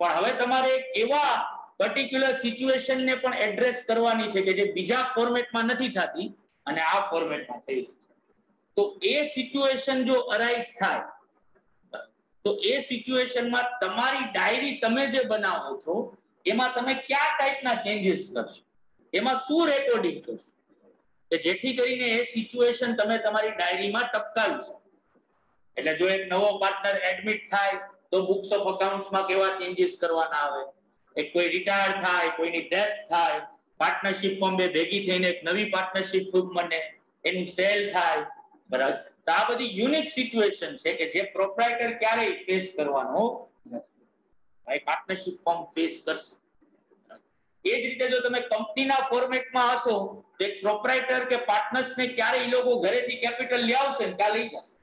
પણ હવે તમારે એવા પર્ટિક્યુલર સિચ્યુએશન ને પણ એડ્રેસ કરવાની છે કે જે બીજા ફોર્મેટમાં નથી થતી અને આ ફોર્મેટમાં થઈ રહી છે. તો એ સિચ્યુએશન જો અરાઇઝ થાય તો એ સિચ્યુએશનમાં તમારી ડાયરી તમે જે બનાવો છો એમાં તમે કયા ટાઈપના ચેન્જીસ કરશો, એમાં શું રેકોર્ડિંગ કરશો કે જેથી કરીને એ સિચ્યુએશન તમે તમારી ડાયરીમાં ટપકાવી શકો. એટલે જો એક નવો પાર્ટનર એડમિટ થાય તો બુક્સ ઓફ અકાઉન્ટ્સમાં કેવા ચેન્જીસ કરવાના આવે, એક કોઈ રિટાયર થાય, કોઈની ડેથ થાય, પાર્ટનરશિપ ફોર્મ બે ભેગી થઈને એક નવી પાર્ટનરશિપ ફોર્મ બને, એનું સેલ થાય, બરાબર. તો આ બધી યુનિક સિચ્યુએશન છે કે જે પ્રોપ્રાઇટર ક્યારેય ફેસ કરવાનો નથી. ભાઈ પાર્ટનરશિપ ફોર્મ ફેસ કરશે. એ જ રીતે જો તમે કંપનીના ફોર્મેટમાં હશો તો એક પ્રોપ્રાઇટર કે પાર્ટનર્સને ક્યારેય એ લોકો ઘરેથી કેપિટલ લઈ આવશે ને ક્યાં લઈ જશે,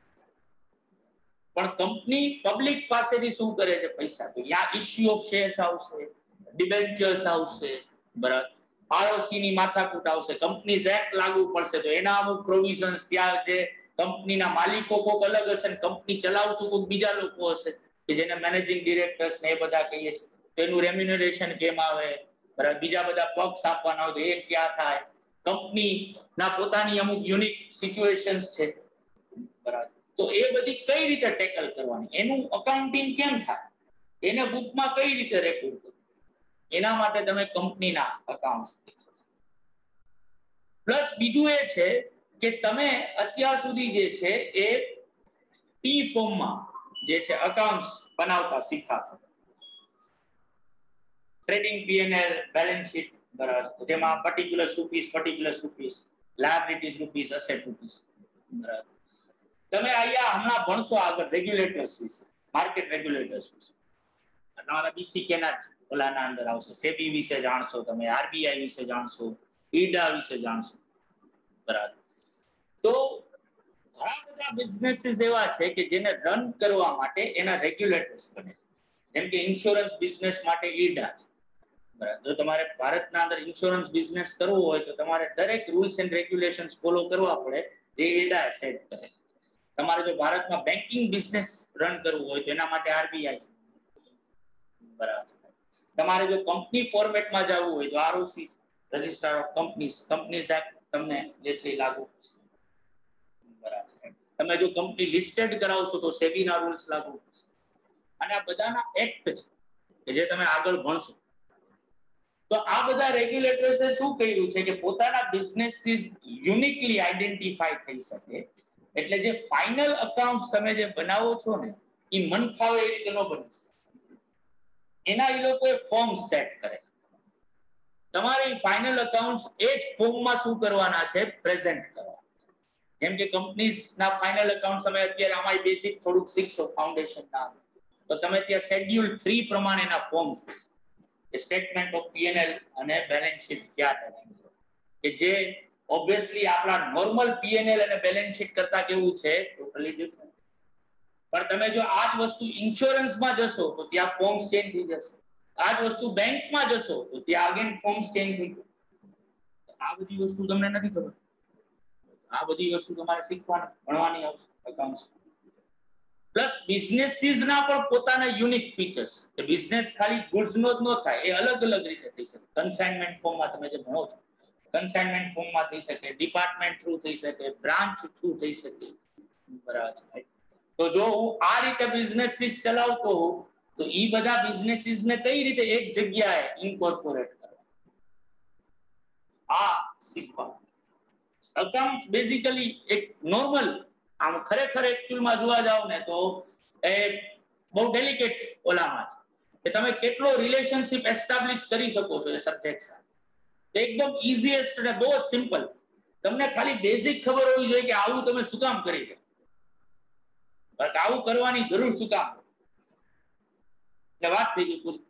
પણ કંપની પબ્લિક પાસેથી શું કરે છે પૈસા, તો યા ઇશ્યુ ઓફ શેર્સ આવશે, ડિબેન્ચર્સ આવશે, બરાબર, આરઓસી ની માથાકૂટ આવશે, કંપનીઝ એક્ટ લાગુ પડશે તો એના અમુક પ્રોવિઝન્સ, ત્યાં જે કંપનીના માલિકો કોઈક અલગ હશે ને કંપની ચલાવતું કોઈક બીજા લોકો હશે કે જેને મેનેજિંગ ડિરેક્ટર્સ ને એ બધા કહીએ છીએ, તો એનું રેમ્યુનરેશન કેમ આવે, બરાબર, બીજા બધા પક્ષ આપવાના હોય તો એ ક્યાં થાય, કંપનીના પોતાની અમુક યુનિક સિચ્યુએશન્સ છે, બરાબર. તો એ બધી કઈ રીતે ટેકલ કરવાની, એનું અકાઉન્ટિંગ કેમ થાય, એને બુકમાં કઈ રીતે રેકોર્ડ કરવું, એના માટે તમે કંપનીના અકાઉન્ટ્સ. પ્લસ બીજું એ છે કે તમે અત્યાર સુધી જે છે એ ટી ફોર્મમાં જે છે અકાઉન્ટ્સ બનાવતા શીખ્યા છો, ટ્રેડિંગ પીએનએલ, બેલેન્સ શીટ, બરાબર, જેમાં particular rupees, liabilities rupees, asset rupees, બરાબર. તમે અહીંયા હમણાં ભણશો આગળ રેગ્યુલેટર્સ વિશે, માર્કેટ રેગ્યુલેટર્સ વિશે, તમારા બીસીકે ના ઓલાના અંદર આવશે, સેબી વિશે જાણશો, તમે આરબીઆઈ વિશે જાણશો, ઈડા વિશે જાણશો, બરાબર. તો ઘણા બધા બિઝનેસીસ એવા છે કે જેને રન કરવા માટે એના રેગ્યુલેટર્સ બને, જેમ કે ઇન્સ્યોરન્સ બિઝનેસ માટે ઈડા છે, બરાબર. જો તમારે ભારતના અંદર ઇન્સ્યોરન્સ બિઝનેસ કરવો હોય તો તમારે દરેક રૂલ્સ એન્ડ રેગ્યુલેશન્સ ફોલો કરવા પડે જે ઈડા સેટ કરે. તમારે જો ભારતમાં બેન્કિંગ બિઝનેસ રન કરવું હોય તો એના માટે આરબીઆઈ, બરાબર. તમારે જો કંપની ફોર્મેટમાં જવું હોય તો ROC, register of companies act તમને જે છે લાગુ પડશે, બરાબર. તમે જો કંપની લિસ્ટેડ કરાવશો તો સેબીના રૂલ્સ લાગુ પડશે. અને આ બધાના એક્ટ છે કે જે તમે આગળ ભણશો. તો આ બધા રેગ્યુલેટર્સે શું કર્યું છે કે પોતાના બિઝનેસીસ યુનિકલી આઈડેન્ટિફાઈ થઈ શકે, એટલે જે ફાઇનલ અકાઉન્ટ્સ તમે જે બનાવો છો ને એ મન ફાવે એ રીતે ન બની શકે. એના એ લોકોએ ફોર્મ સેટ કરે. તમારે ફાઇનલ અકાઉન્ટ્સ એ જ ફોર્મમાં શું કરવાના છે, પ્રેઝન્ટ કરવા. જેમ કે કંપનીઝના ફાઇનલ અકાઉન્ટ તમે અત્યારે આમાં બેસિક થોડુંક શીખશો ફાઉન્ડેશનના, તો તમે ત્યાં શેડ્યુલ 3 પ્રમાણેના ફોર્મ્સ, સ્ટેટમેન્ટ ઓફ પીએનએલ અને બેલેન્સ શીટ ક્યાં કે જે ઓબ્વિયસલી આપણા નોર્મલ પીએનએલ અને બેલેન્સ શીટ કરતા કેવું છે, ટોટલી ડિફરન્ટ. પણ તમે જો આ જ વસ્તુ ઇન્સ્યોરન્સમાં જશો તો ત્યાં ફોર્મ્સ ચેન્જ થઈ જશે, આ જ વસ્તુ બેંકમાં જશો તો ત્યાં અગેન ફોર્મ્સ ચેન્જ થઈ જશે. આ બધી વસ્તુ તમને નથી ખબર, આ બધી વસ્તુ તમારે શીખવાની, ભણવાની આવશે અકાઉન્ટ્સ. પ્લસ બિઝનેસીસના પણ પોતાના યુનિક ફીચર્સ, કે બિઝનેસ ખાલી ગુડ્સ નો જ ન થાય, એ અલગ અલગ રીતે થઈ શકે. કન્સાઇનમેન્ટ ફોર્મમાં તમે જે ભણો છો, કન્સાઇનમેન્ટ ફોર્મમાં થઈ શકે, ડિપાર્ટમેન્ટ થ્રુ થઈ શકે, બ્રાન્ચ થ્રુ થઈ શકે, બરાબર. તો જો હું આ રીતે બિઝનેસીસ ચલાવતો હોઉં તો ઈ બધા બિઝનેસીસને કઈ રીતે એક જગ્યાએ ઇન્કોર્પોરેટ કરવા, આ શીખવા. અકાઉન્ટ્સ બેઝિકલી એક નોર્મલ, આમ ખરેખર એકચ્યુઅલમાં જોવા જાવ ને તો એ બહુ ડેલિકેટ ઓલામાં છે કે તમે કેટલો રિલેશનશિપ એસ્ટાબ્લિશ કરી શકો છો એ સબ્જેક્ટ સાથે. એકદમ ઇઝીએસ્ટ અને બહુ જ સિમ્પલ. તમને ખાલી બેઝિક ખબર હોવી જોઈએ કે આવું તમે શું કામ કરી શકો, આવું કરવાની જરૂર શું કામ, એટલે વાત થઈ ગઈ પૂરી.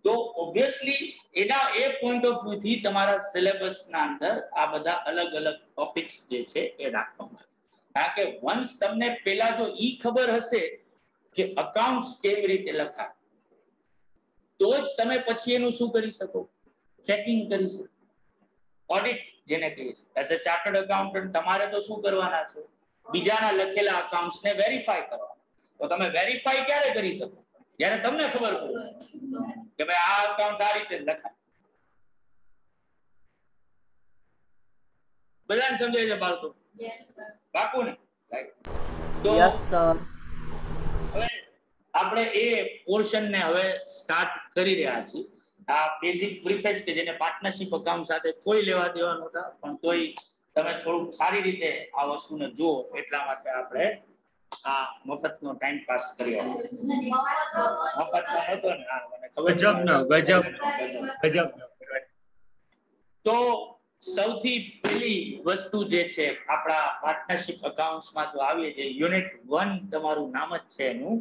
તો ઓબ્વિયસલી એના એ પોઈન્ટ ઓફ વ્યૂ થી તમારા સિલેબસના અંદર આ બધા અલગ અલગ ટોપિક્સ જે છે એ રાખવામાં આવે. કારણ કે વન્સ તમને પેલા જો ઈ ખબર હશે કે અકાઉન્ટ્સ કેવી રીતે લખાય, તો જ તમે પછી એનું શું કરી શકો, ચેકિંગ કરી શકો. ઓડિટ જેને કહીએ છીએ, એઝ અ ચાર્ટર્ડ એકાઉન્ટન્ટ તમારે તો શું કરવાના છે, બીજાના લખેલા અકાઉન્ટ્સને વેરીફાઈ કરવાના. તો તમે વેરીફાઈ ક્યારે કરી શકો, જ્યારે તમને ખબર પડે કે ભાઈ આ અકાઉન્ટ આ રીતે જ લખાય. બધાને સમજાય છે બાળકો? Yes, sir. પાકું ને? Right. તો યસ સર. હવે આપણે એ પોર્શન ને હવે સ્ટાર્ટ કરી રહ્યા છીએ. આ બેઝિક પ્રીફેસ કે જેને પાર્ટનરશિપ અકાઉન્ટ સાથે કોઈ લેવા દેવા નહોતા, પણ તોય તમે થોડુંક સારી રીતે આ વસ્તુને જુઓ એટલા માટે આપણે આ મફતનો ટાઈમ પાસ કર્યો. મફતનો નહોતો ને? હા, મને ખબર છે. ગજબનો. તો સૌથી પહેલી વસ્તુ જે છે આપણા પાર્ટનરશિપ અકાઉન્ટ્સમાં તો આવીએ છે, યુનિટ 1 તમારું નામ જ છે એનું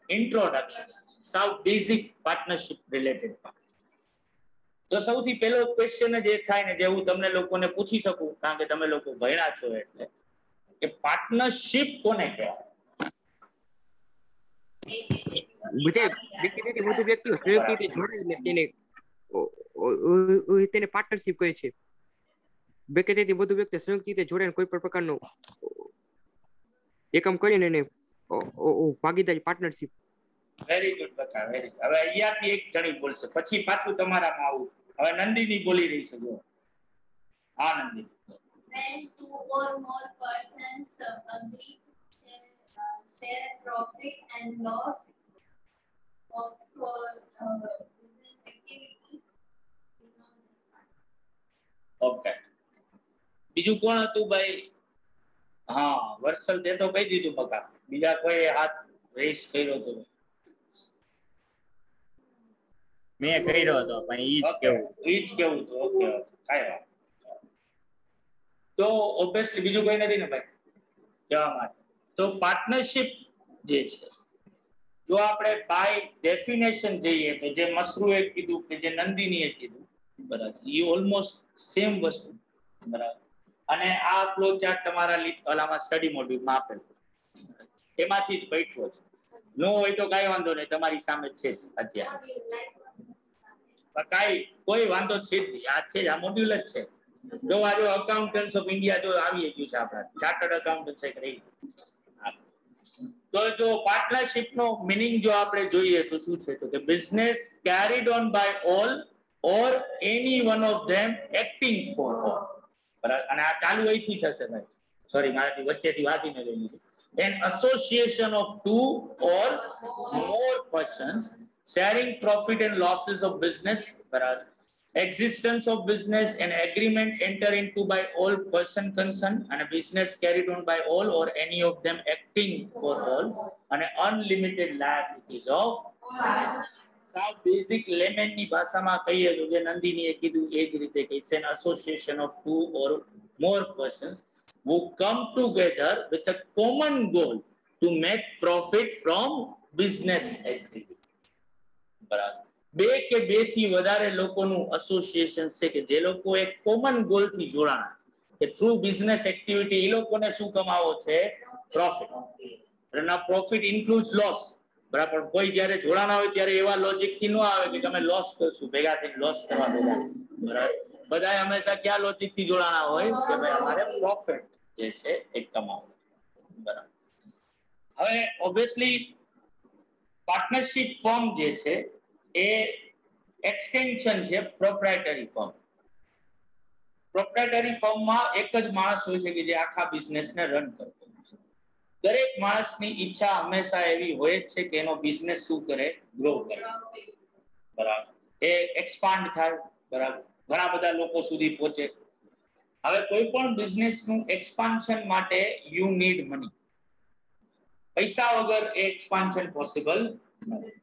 ઇન્ટ્રોડક્શન, સાવ બેઝિક પાર્ટનરશિપ રિલેટેડ પાર્ટ. તો સૌથી પહેલો ક્વેશ્ચન જ એ થાય ને, જે હું તમને લોકોને પૂછી શકું કારણ કે તમે લોકો ભણ્યા છો, એટલે કે પાર્ટનરશિપ કોને કહેવાય? વ્યક્તિથી વધુ વ્યક્તિઓ સંયુક્ત રીતે જોડાઈને તેને પાર્ટનરશિપ કહે છે. વ્યક્તિથી વધુ વ્યક્તિ સંયુક્ત રીતે જોડાઈને કોઈ પણ પ્રકારનો એકમ કરીને એને ભાગીદારી પાર્ટનરશિપ. વેરી ગુડ બકા, વેરી ગુડ. હવે અહીંયાથી એક જણી બોલશે, પછી પાછું તમારામાં આવું. હવે નંદિની બોલી રહી છે, જો. હા Nandini. When two or more persons agree to share profit and loss of business activity is known as partnership. Okay. બીજું કોણ હતું ભાઈ? હા, વર્ષલ તે તો કહી દીધું બકા. બીજા કોઈ હાથ રેસ કર્યો તો? મેં કર્યો હતો પણ ઈ જ કેવું. ઈ જ કેવું તો. ઓકે ઓકે, કાંઈ વાત. તો ઓબ્વિયસલી બીજું કોઈ નથી ને ભાઈ કહેવા માટે? તો પાર્ટનરશિપ જે છે, જો આપણે બાય ડેફિનેશન જઈએ તો જે મસરૂએ કીધું કે જે નંદિનીએ કીધું, બરાબર, એ ઓલમોસ્ટ સેમ વસ્તુ, બરાબર. અને આ ફ્લો ચાર્ટ તમારા ઓલામાં સ્ટડી મોડ્યુલમાં આપેલું, એમાંથી જ બેઠો છે. નો હોય તો કાંઈ વાંધો નહીં, તમારી સામે છે જ અત્યારે. કાંઈ કોઈ વાંધો છે જ નહીં, આ છે જ, આ મોડ્યુલ જ છે. જો આજે અકાઉન્ટન્ટ્સ ઓફ ઇન્ડિયા જો આવી ગયું છે, આપણા ચાર્ટર્ડ અકાઉન્ટન્ટ્સ એક રહી. તો જો પાર્ટનરશિપ નો મીનિંગ જો આપણે જોઈએ તો શું છે, તો કે business carried on by all or any one of them acting for all. બરાબર. અને આ ચાલુ અહીંથી થશે ભાઈ, સોરી મારાથી વચ્ચેથી વાંચીને લઈ લીધું. An association of two or more persons sharing profit and losses of business, barabar. Existence of business and agreement enter into by all person concerned and a business carried on by all or any of them acting for all and unlimited liabilities of સાવ basic લેમેન ની ભાષામાં કહીએ તો જે નંદિનીએ કીધું એ જ રીતે કે it's an association of two or more persons who come together with a common goal to make profit from business activity. બરાબર. બે કે બે થી વધારે લોકોનું એસોસિએશન છે કે જે લોકો એક કોમન ગોલ થી જોડાણા છે કે થ્રુ બિઝનેસ એક્ટિવિટી એ લોકોને શું કમાવો છે? પ્રોફિટ. અને પ્રોફિટ ઇન્ક્લુડ્સ લોસ. બરાબર. કોઈ જ્યારે જોડાણા હોય ત્યારે એવા લોજિક થી ન આવે કે તમે લોસ કરશું, ભેગા થઈને લોસ કરવા ભેગા. બરાબર. બધા હંમેશા ક્યાં લોજિક થી જોડાણા હોય કે ભાઈ અમારે પ્રોફિટ જે છે એ કમાવો. બરાબર. હવે ઓબ્વિયસલી પાર્ટનરશિપ ફોર્મ જે છે એ એક્સટેન્શન છે પ્રોપ્રાઇટરી ફર્મ. પ્રોપ્રાઇટરી ફર્મમાં એક જ માણસ હોય છે કે જે આખા બિઝનેસને રન કરતો હોય છે. દરેક માણસની ઈચ્છા હંમેશા એવી હોય જ છે કે એનો બિઝનેસ શું કરે? ગ્રો કરે. બરાબર. એ એક્સપાન્ડ થાય. બરાબર. ઘણા બધા લોકો સુધી પહોંચે. હવે કોઈ પણ બિઝનેસનું એક્સપાન્શન માટે યુ નીડ મની. પૈસા વગર એ એક્સપાન્શન પોસિબલ નથી.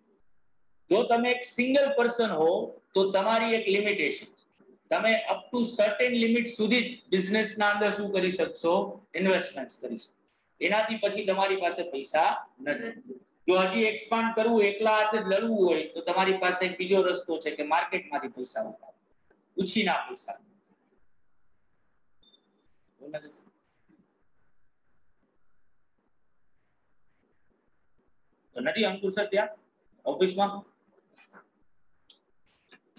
જો તમે એક સિંગલ પર્સન હો તો તમારી એક લિમિટેશન છે. તમે અપ ટુ સર્ટેન લિમિટ સુધી જ બિઝનેસના અંદર શું કરી શકશો? ઇન્વેસ્ટમેન્ટ કરી શકશો. એનાથી પછી તમારી પાસે પૈસા નથી. જો હજી એક્સપાન્ડ કરવું, એકલા હાથે જ લડવું હોય તો તમારી પાસે એક બીજો રસ્તો છે કે માર્કેટમાંથી પૈસા ઉઠાવો, ઉછીના પૈસા. તો નથી અંકુર સર ત્યાં ઓફિસમાં?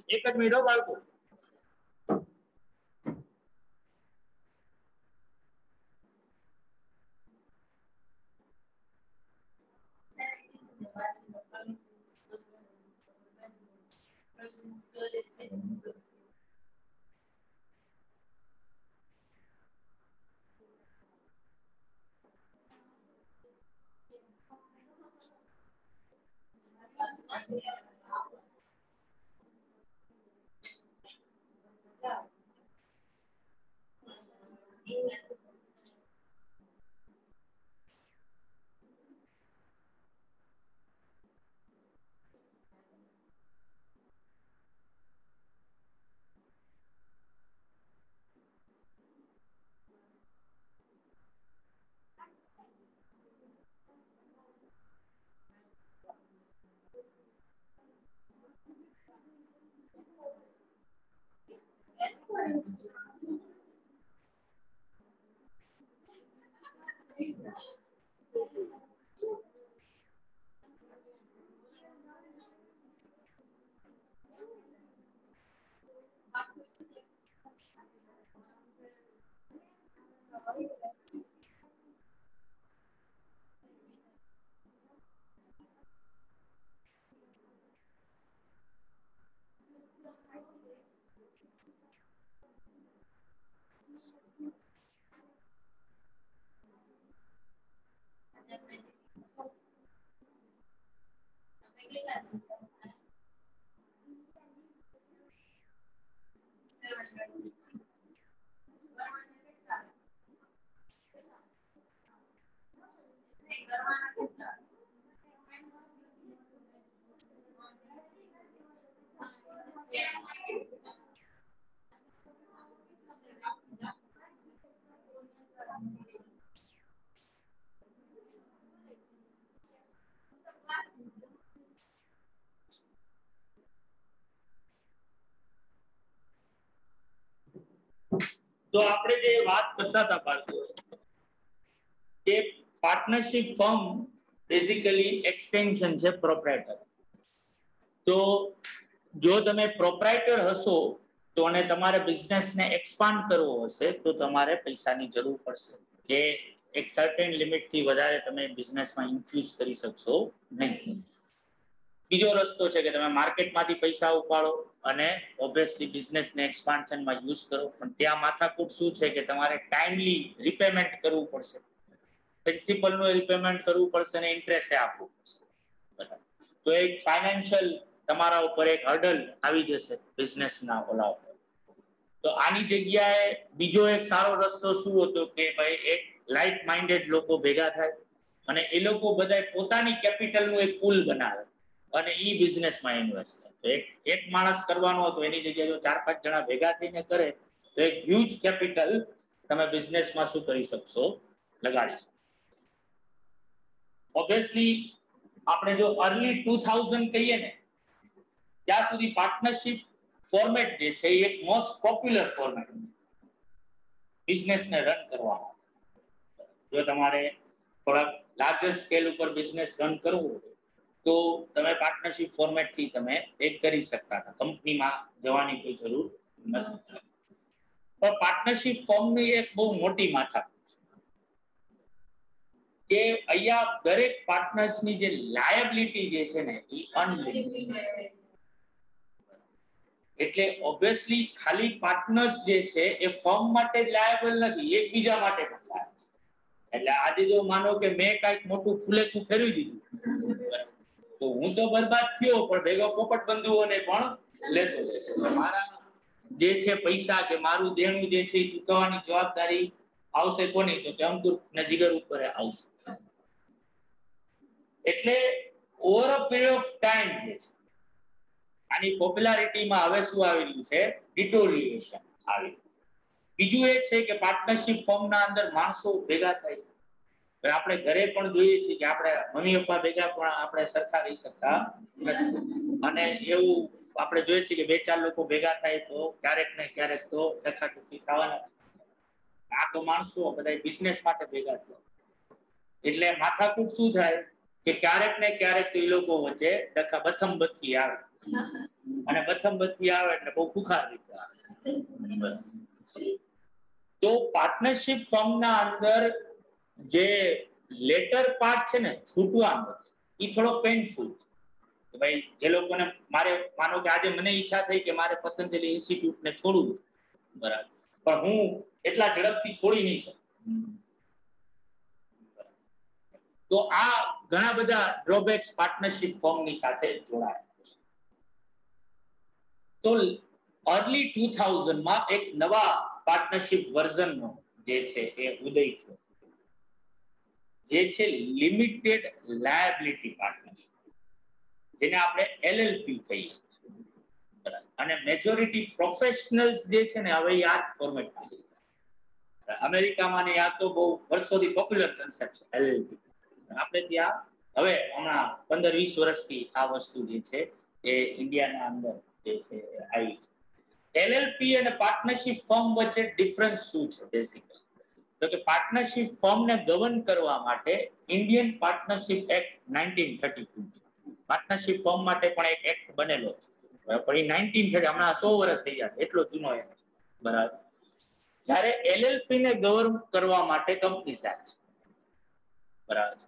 એક જ મિનિટ બાળકો. Frozen storage. તો આપણે જે વાત કરતા હતા બાળકો કે પાર્ટનરશિપ ફર્મ બેઝિકલી એક્સટેન્શન છે પ્રોપ્રાઇટર. તો જો તમે પ્રોપ્રાઇટર હશો તો અને તમારે બિઝનેસને એક્સપાન્ડ કરવો હશે તો તમારે પૈસાની જરૂર પડશે, જે એક સર્ટેન લિમિટથી વધારે તમે બિઝનેસમાં ઇન્ફ્યુઝ કરી શકશો નહીં. બીજો રસ્તો છે કે તમે માર્કેટમાંથી પૈસા ઉપાડો અને ઓબ્વિયસલી બિઝનેસને એક્સપાન્શનમાં યુઝ કરો, પણ ત્યાં માથાકૂટ શું છે કે તમારે ટાઈમલી રિપેમેન્ટ કરવું પડશે, પ્રિન્સિપલનું રિપેમેન્ટ કરવું પડશે અને ઇન્ટરેસ્ટ આપવું પડશે. બરાબર, તો એક ફાઇનાન્શિયલ તમારા ઉપર એક હર્ડલ આવી જશે બિઝનેસના ઓલા ઉપર. તો આની જગ્યાએ બીજો એક સારો રસ્તો શું હતો કે ભાઈ એક લાઇક માઇન્ડેડ લોકો ભેગા થાય અને એ લોકો બધા પોતાની કેપિટલનું એક પૂલ બનાવે અને ઈ બિઝનેસમાં ઇન્વેસ્ટ કરે. એક માણસ કરવાનો હતો એની જગ્યાએ જો 4-5 જણા ભેગા થઈને કરે તો એક હ્યુજ કેપિટલ તમે બિઝનેસમાં શું કરી શકશો, લગાડી શકશો. ઓબ્વિયસલી આપણે જો અર્લી 2000 કહીએ ને ત્યાં સુધી પાર્ટનરશિપ ફોર્મેટ જે છે એ એક મોસ્ટ પોપ્યુલર ફોર્મેટ બિઝનેસને રન કરવામાં. જો તમારે થોડાક લાર્જર સ્કેલ ઉપર બિઝનેસ રન કરવું હોય તો તમે પાર્ટનરશિપ ફોર્મેટથી તમે એક કરી શકતા હતા, કંપનીમાં જવાની કોઈ જરૂર નથી. પણ પાર્ટનરશિપ ફોર્મની એક બહુ મોટી માથાકૂટ છે કે અહીંયા દરેક પાર્ટનર્સની જે લાયબિલિટી જે છે ને એ અનલિમિટેડ. એટલે ઓબ્વિયસલી ખાલી પાર્ટનર્સ જે છે એ ફર્મ માટે જ લાયબલ નથી, એકબીજા માટે પણ લાયબલ. એટલે આજે જો માનો કે મેં કાંઈક મોટું ફૂલેકું ફેરવી દીધું તો હું તો બરબાદ થયો, પણ ભેગો પોપટ બંધુઓને પણ લેતો જઈશ. મારા જે છે પૈસા કે મારું દેણું જે છે એ ચૂકવવાની જવાબદારી આવશે કોની, તો કે અંકુર ને જીગર ઉપર આવશે. એટલે over a period of time જે છે આની પોપ્યુલારિટીમાં હવે શું આવી રહ્યું છે, ડિટોરિએશન આવી. બીજું એ છે કે પાર્ટનરશિપ ફર્મના અંદર માણસો ભેગા થાય છે. આપણે ઘરે પણ જોઈએ છીએ કે આપણે મમ્મી પપ્પા ભેગા પણ આપણે સરખા રહી શકતા નથી, અને એવું આપણે જોઈએ છીએ કે 2-4 લોકો ભેગા થાય તો ક્યારેક ને ક્યારેક તો ટકાટુકી થવાના. આ તો માણસો બધા બિઝનેસ માટે ભેગા થયા એટલે માથાકૂટ શું થાય કે ક્યારેક ને ક્યારેક એ લોકો વચ્ચે ડખા બથમ-બથી આવે અને બથમ-બથી આવે એટલે બહુ ખુખાર રીતે આવે. તો પાર્ટનરશિપ ફર્મના અંદર જે લેટર પાર્ટ છે ને છૂટવાનો એ થોડો પેઇનફુલ છે. કે ભાઈ જે લોકોને મારે માનો કે આજે મને ઈચ્છા થઈ કે મારે પતંજલિ ઇન્સ્ટિટ્યૂટને છોડવું, બરાબર, પણ હું એટલા ઝડપથી છોડી નહીં શકું. તો આ ઘણા બધા ડ્રોબેક્સ પાર્ટનરશિપ ફોર્મની સાથે જોડાય. તો અર્લી 2000 માં એક નવા પાર્ટનરશિપ વર્ઝનનો જે છે એ ઉદય થયો, જે છે લિમિટેડ લાયબિલિટી પાર્ટનરશિપ, જેને આપણે એલએલપી કહીએ છીએ. બરાબર. અને મેજોરિટી પ્રોફેશનલ્સ જે છે ને હવે આ ફોર્મેટમાં છે. અમેરિકામાં ને આ તો બહુ વર્ષોથી પોપ્યુલર કન્સેપ્ટ છે એલએલપી. આપણે ત્યાં હવે હમણાં 15-20 વર્ષથી આ વસ્તુ જે છે એ ઇન્ડિયાના અંદર જે છે આવી છે. એલએલપી અને પાર્ટનરશિપ ફોર્મ વચ્ચે ડિફરન્સ શું છે બેસિકલી? તો કે પાર્ટનરશિપ ફોર્મને ગવર્ન કરવા માટે ઇન્ડિયન પાર્ટનરશિપ એક્ટ 1932 છે. પાર્ટનરશિપ ફોર્મ માટે પણ એક એક્ટ બનેલો છે, પણ એ 1930 હમણાં 100 વર્ષ થઈ ગયા છે, એટલો જૂનો એક્ટ છે. બરાબર. જ્યારે એલએલપી ને ગવર્ન કરવા માટે કંપની એક્ટ છે. બરાબર.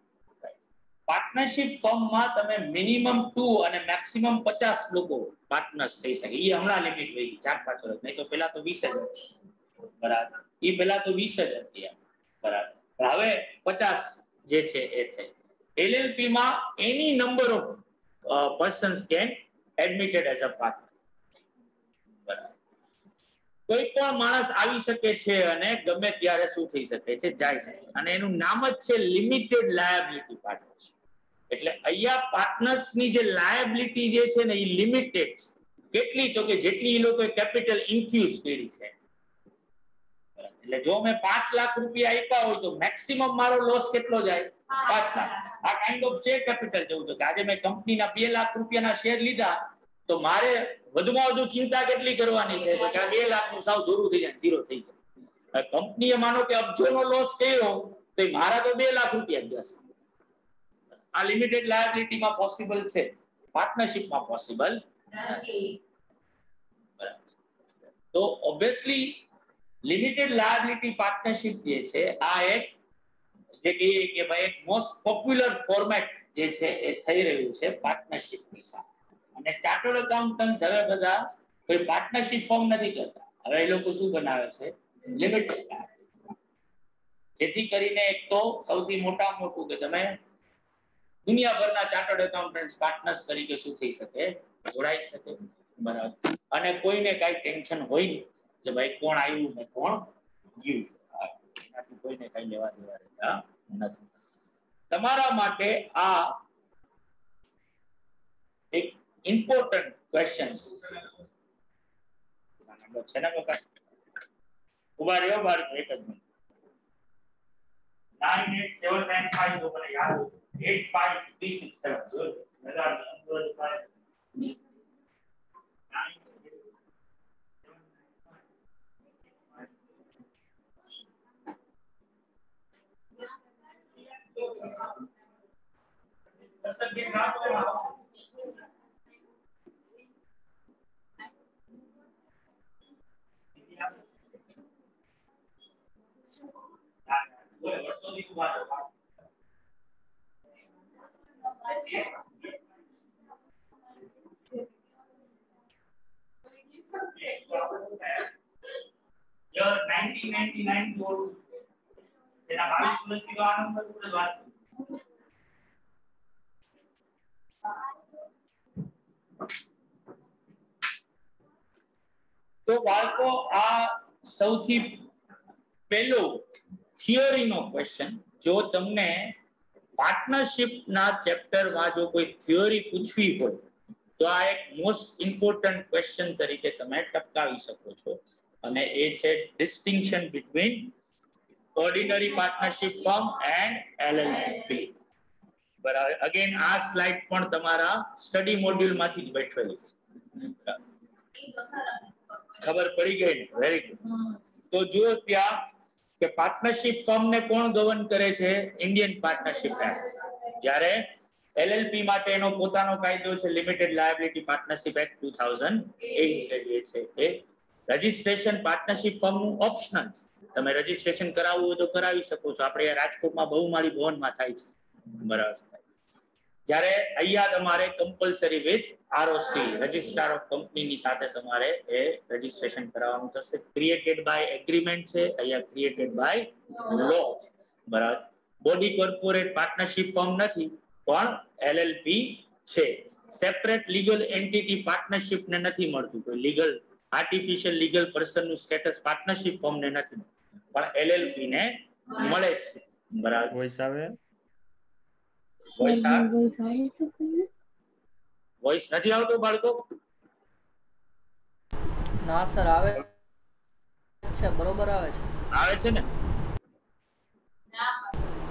પાર્ટનરશિપ ફોર્મમાં તમે મિનિમમ 2 અને મેક્સિમમ 50 લોકો પાર્ટનર્સ થઈ શકે. એ હમણાં લિમિટ થઈ ગઈ 4-5 વર્ષ, નહીં તો પેલા તો 20 જ. બરાબર. એ પેલા તો 20 જ હતી. બરાબર. હવે 50 જે છે એ છે. એલએલપી માં any number of persons can admitted as a partner. બરાબર. કોઈ પણ માણસ આવી શકે છે અને ગમે ત્યારે શું થઈ શકે છે, જાય શકે. અને એનું નામ જ છે લિમિટેડ લાયબિલિટી પાર્ટનરશિપ. એટલે અહીંયા પાર્ટનર્સ ની જે લાયબિલિટી જે છે ને એ લિમિટેડ છે. કેટલી? તો કે જેટલી એ લોકોએ કેપિટલ ઇન્ફ્યુઝ કરી છે. એટલે જો મેં 5 લાખ રૂપિયા આપ્યા હોય તો મેક્સિમમ મારો લોસ કેટલો જાય? 5 લાખ. આ કાઇન્ડ ઓફ શેર કેપિટલ જેવું છે કે આજે મેં કંપનીના 2 લાખ રૂપિયાના શેર લીધા તો મારે વધુમાં વધુ ચિંતા કેટલી કરવાની છે કે આ 2 લાખનું સાવ દૂરું થઈ જાય, ઝીરો થઈ જાય. કંપનીએ માનો કે અબજોનો લોસ થયો તો મારા તો 2 લાખ રૂપિયા જ જશે. આ લિમિટેડ લાયબિલિટીમાં પોસિબલ છે, પાર્ટનરશિપમાં પોસિબલ નથી. તો ઓબ્વિયસલી લિમિટેડ લાયબિલિટી પાર્ટનરશિપ જે છે આ એક જે કહીએ કે ભાઈ એક મોસ્ટ પોપ્યુલર ફોર્મેટ જે છે એ થઈ રહ્યું છે પાર્ટનરશિપની સાથે. અને ચાર્ટર્ડ એકાઉન્ટન્ટ્સ હવે બધા કોઈ પાર્ટનરશિપ ફોર્મ નથી કરતા. હવે એ લોકો શું બનાવે છે? Limited liability. જેથી કરીને એક તો સૌથી મોટામાં મોટું કે તમે દુનિયાભરના ચાર્ટર્ડ એકાઉન્ટન્ટ્સ પાર્ટનર્સ તરીકે શું થઈ શકે? જોડાઈ શકે. બરાબર. અને કોઈને કઈ ટેન્શન હોય નહીં કે ભાઈ કોણ આવ્યું ને કોણ ગયું, એનાથી કોઈને કઈ લેવા દેવા રહેતા નથી. તમારા માટે આ એક ઇમ્પોર્ટન્ટ ક્વેશ્ચન છે ને બકા? ઉભા રહ્યો બાર એક જ મિનિટ. 98795 તો મને યાદ હોય 85367 જો લગા અંદર પાડે. દર્શક કે નામ તો યર 1999 બોલ તેના 22 વર્ષથી આનંદ પૂરે વાત. તો બાળકો આ સૌથી પહેલો થિયરીનો ક્વેશ્ચન. જો તમને પાર્ટનરશિપના ચેપ્ટરમાં જો કોઈ થિયરી પૂછવી હોય તો આ એક મોસ્ટ ઇમ્પોર્ટન્ટ ક્વેશ્ચન તરીકે તમે ટપકાવી શકો છો. અને એ છે distinction between ordinary partnership form and LLP. બરાબર. અગેન આ સ્લાઇડ પણ તમારા સ્ટડી મોડ્યુલમાંથી જ બેઠેલી છે. ખબર પડી ગઈ ને? Very good. તો જો ત્યાં કે પાર્ટનરશિપ ફોર્મને કોણ ગવર્ન કરે છે? Indian partnership act. જ્યારે એલએલપી માટે એનો પોતાનો કાયદો છે લિમિટેડ લાયબિલિટી પાર્ટનરશિપ એક્ટ 2008 જે છે એ રજિસ્ટ્રેશન પાર્ટનરશિપ ફોર્મનું ઓપ્શનલ છે. તમે રજિસ્ટ્રેશન કરાવવું હોય તો કરાવી શકો છો. આપણે રાજકોટમાં બહુમાળી ભવનમાં થાય છે. બરાબર. જ્યારે અહીંયા તમારે compulsory with ROC registrar of કંપનીની સાથે તમારે એ રજિસ્ટ્રેશન કરાવવાનું થશે. ક્રિએટેડ બાય એગ્રીમેન્ટ છે, અહીંયા ક્રિએટેડ બાય લો. બરાબર. બોડી કોર્પોરેટ પાર્ટનરશિપ ફોર્મ નથી પણ LLP છે. સેપરેટ લીગલ એન્ટિટી પાર્ટનરશિપ ને નથી મળતું, કોઈ લીગલ આર્ટિફિશિયલ લીગલ પર્સન નું સ્ટેટસ પાર્ટનરશિપ ફોર્મ ને નથી પણ LLP ને મળે છે. બરાબર. વોઇસ આવે? વોઇસ નથી આવતો બાળકો? ના સર આવે છે, બરોબર આવે છે. આવે છે ને?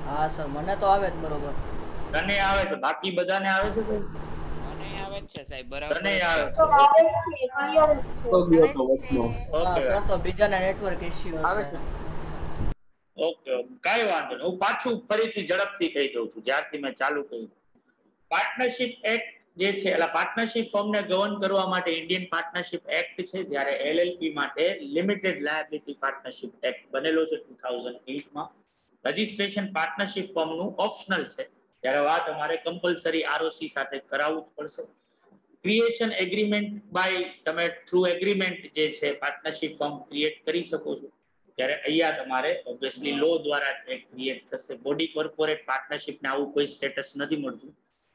હા સર મને તો આવે જ બરોબર. તને આવે છે? બાકી બધાને આવે છે? મને આવે છે સાહેબ, બરાબર. તને આવે છે? હા સર તો બીજાના નેટવર્ક ઇશ્યુ આવે છે. ઓકે, કાઈ વાંધો નહીં. હું પાછું ફરીથી ઝડપથી કહી દઉં છું જ્યારથી મેં ચાલુ કર્યું. પાર્ટનરશિપ એક્ટ જે છે, એટલે પાર્ટનરશિપ ફોર્મને ગવર્ન કરવા માટે ઇન્ડિયન પાર્ટનરશિપ એક્ટ છે, જ્યારે LLP માટે લિમિટેડ લાયબિલિટી પાર્ટનરશિપ એક્ટ બનેલો છે 2008 માં. રજિસ્ટ્રેશન પાર્ટનરશિપ ફોર્મનું ઓપ્શનલ છે, ત્યારે આ તમારે કમ્પલસરી ROC સાથે કરાવવું જ પડશે. ક્રિએશન એગ્રીમેન્ટ બાય તમે થ્રુ એગ્રીમેન્ટ જે છે પાર્ટનરશિપ ફોર્મ ક્રિએટ કરી શકો છો, ત્યારે અહીંયા તમારે ઓબ્વિયસલી લો દ્વારા ક્રિએટ થશે. બોડી કોર્પોરેટ પાર્ટનરશિપ ને આવું કોઈ સ્ટેટસ નથી મળતું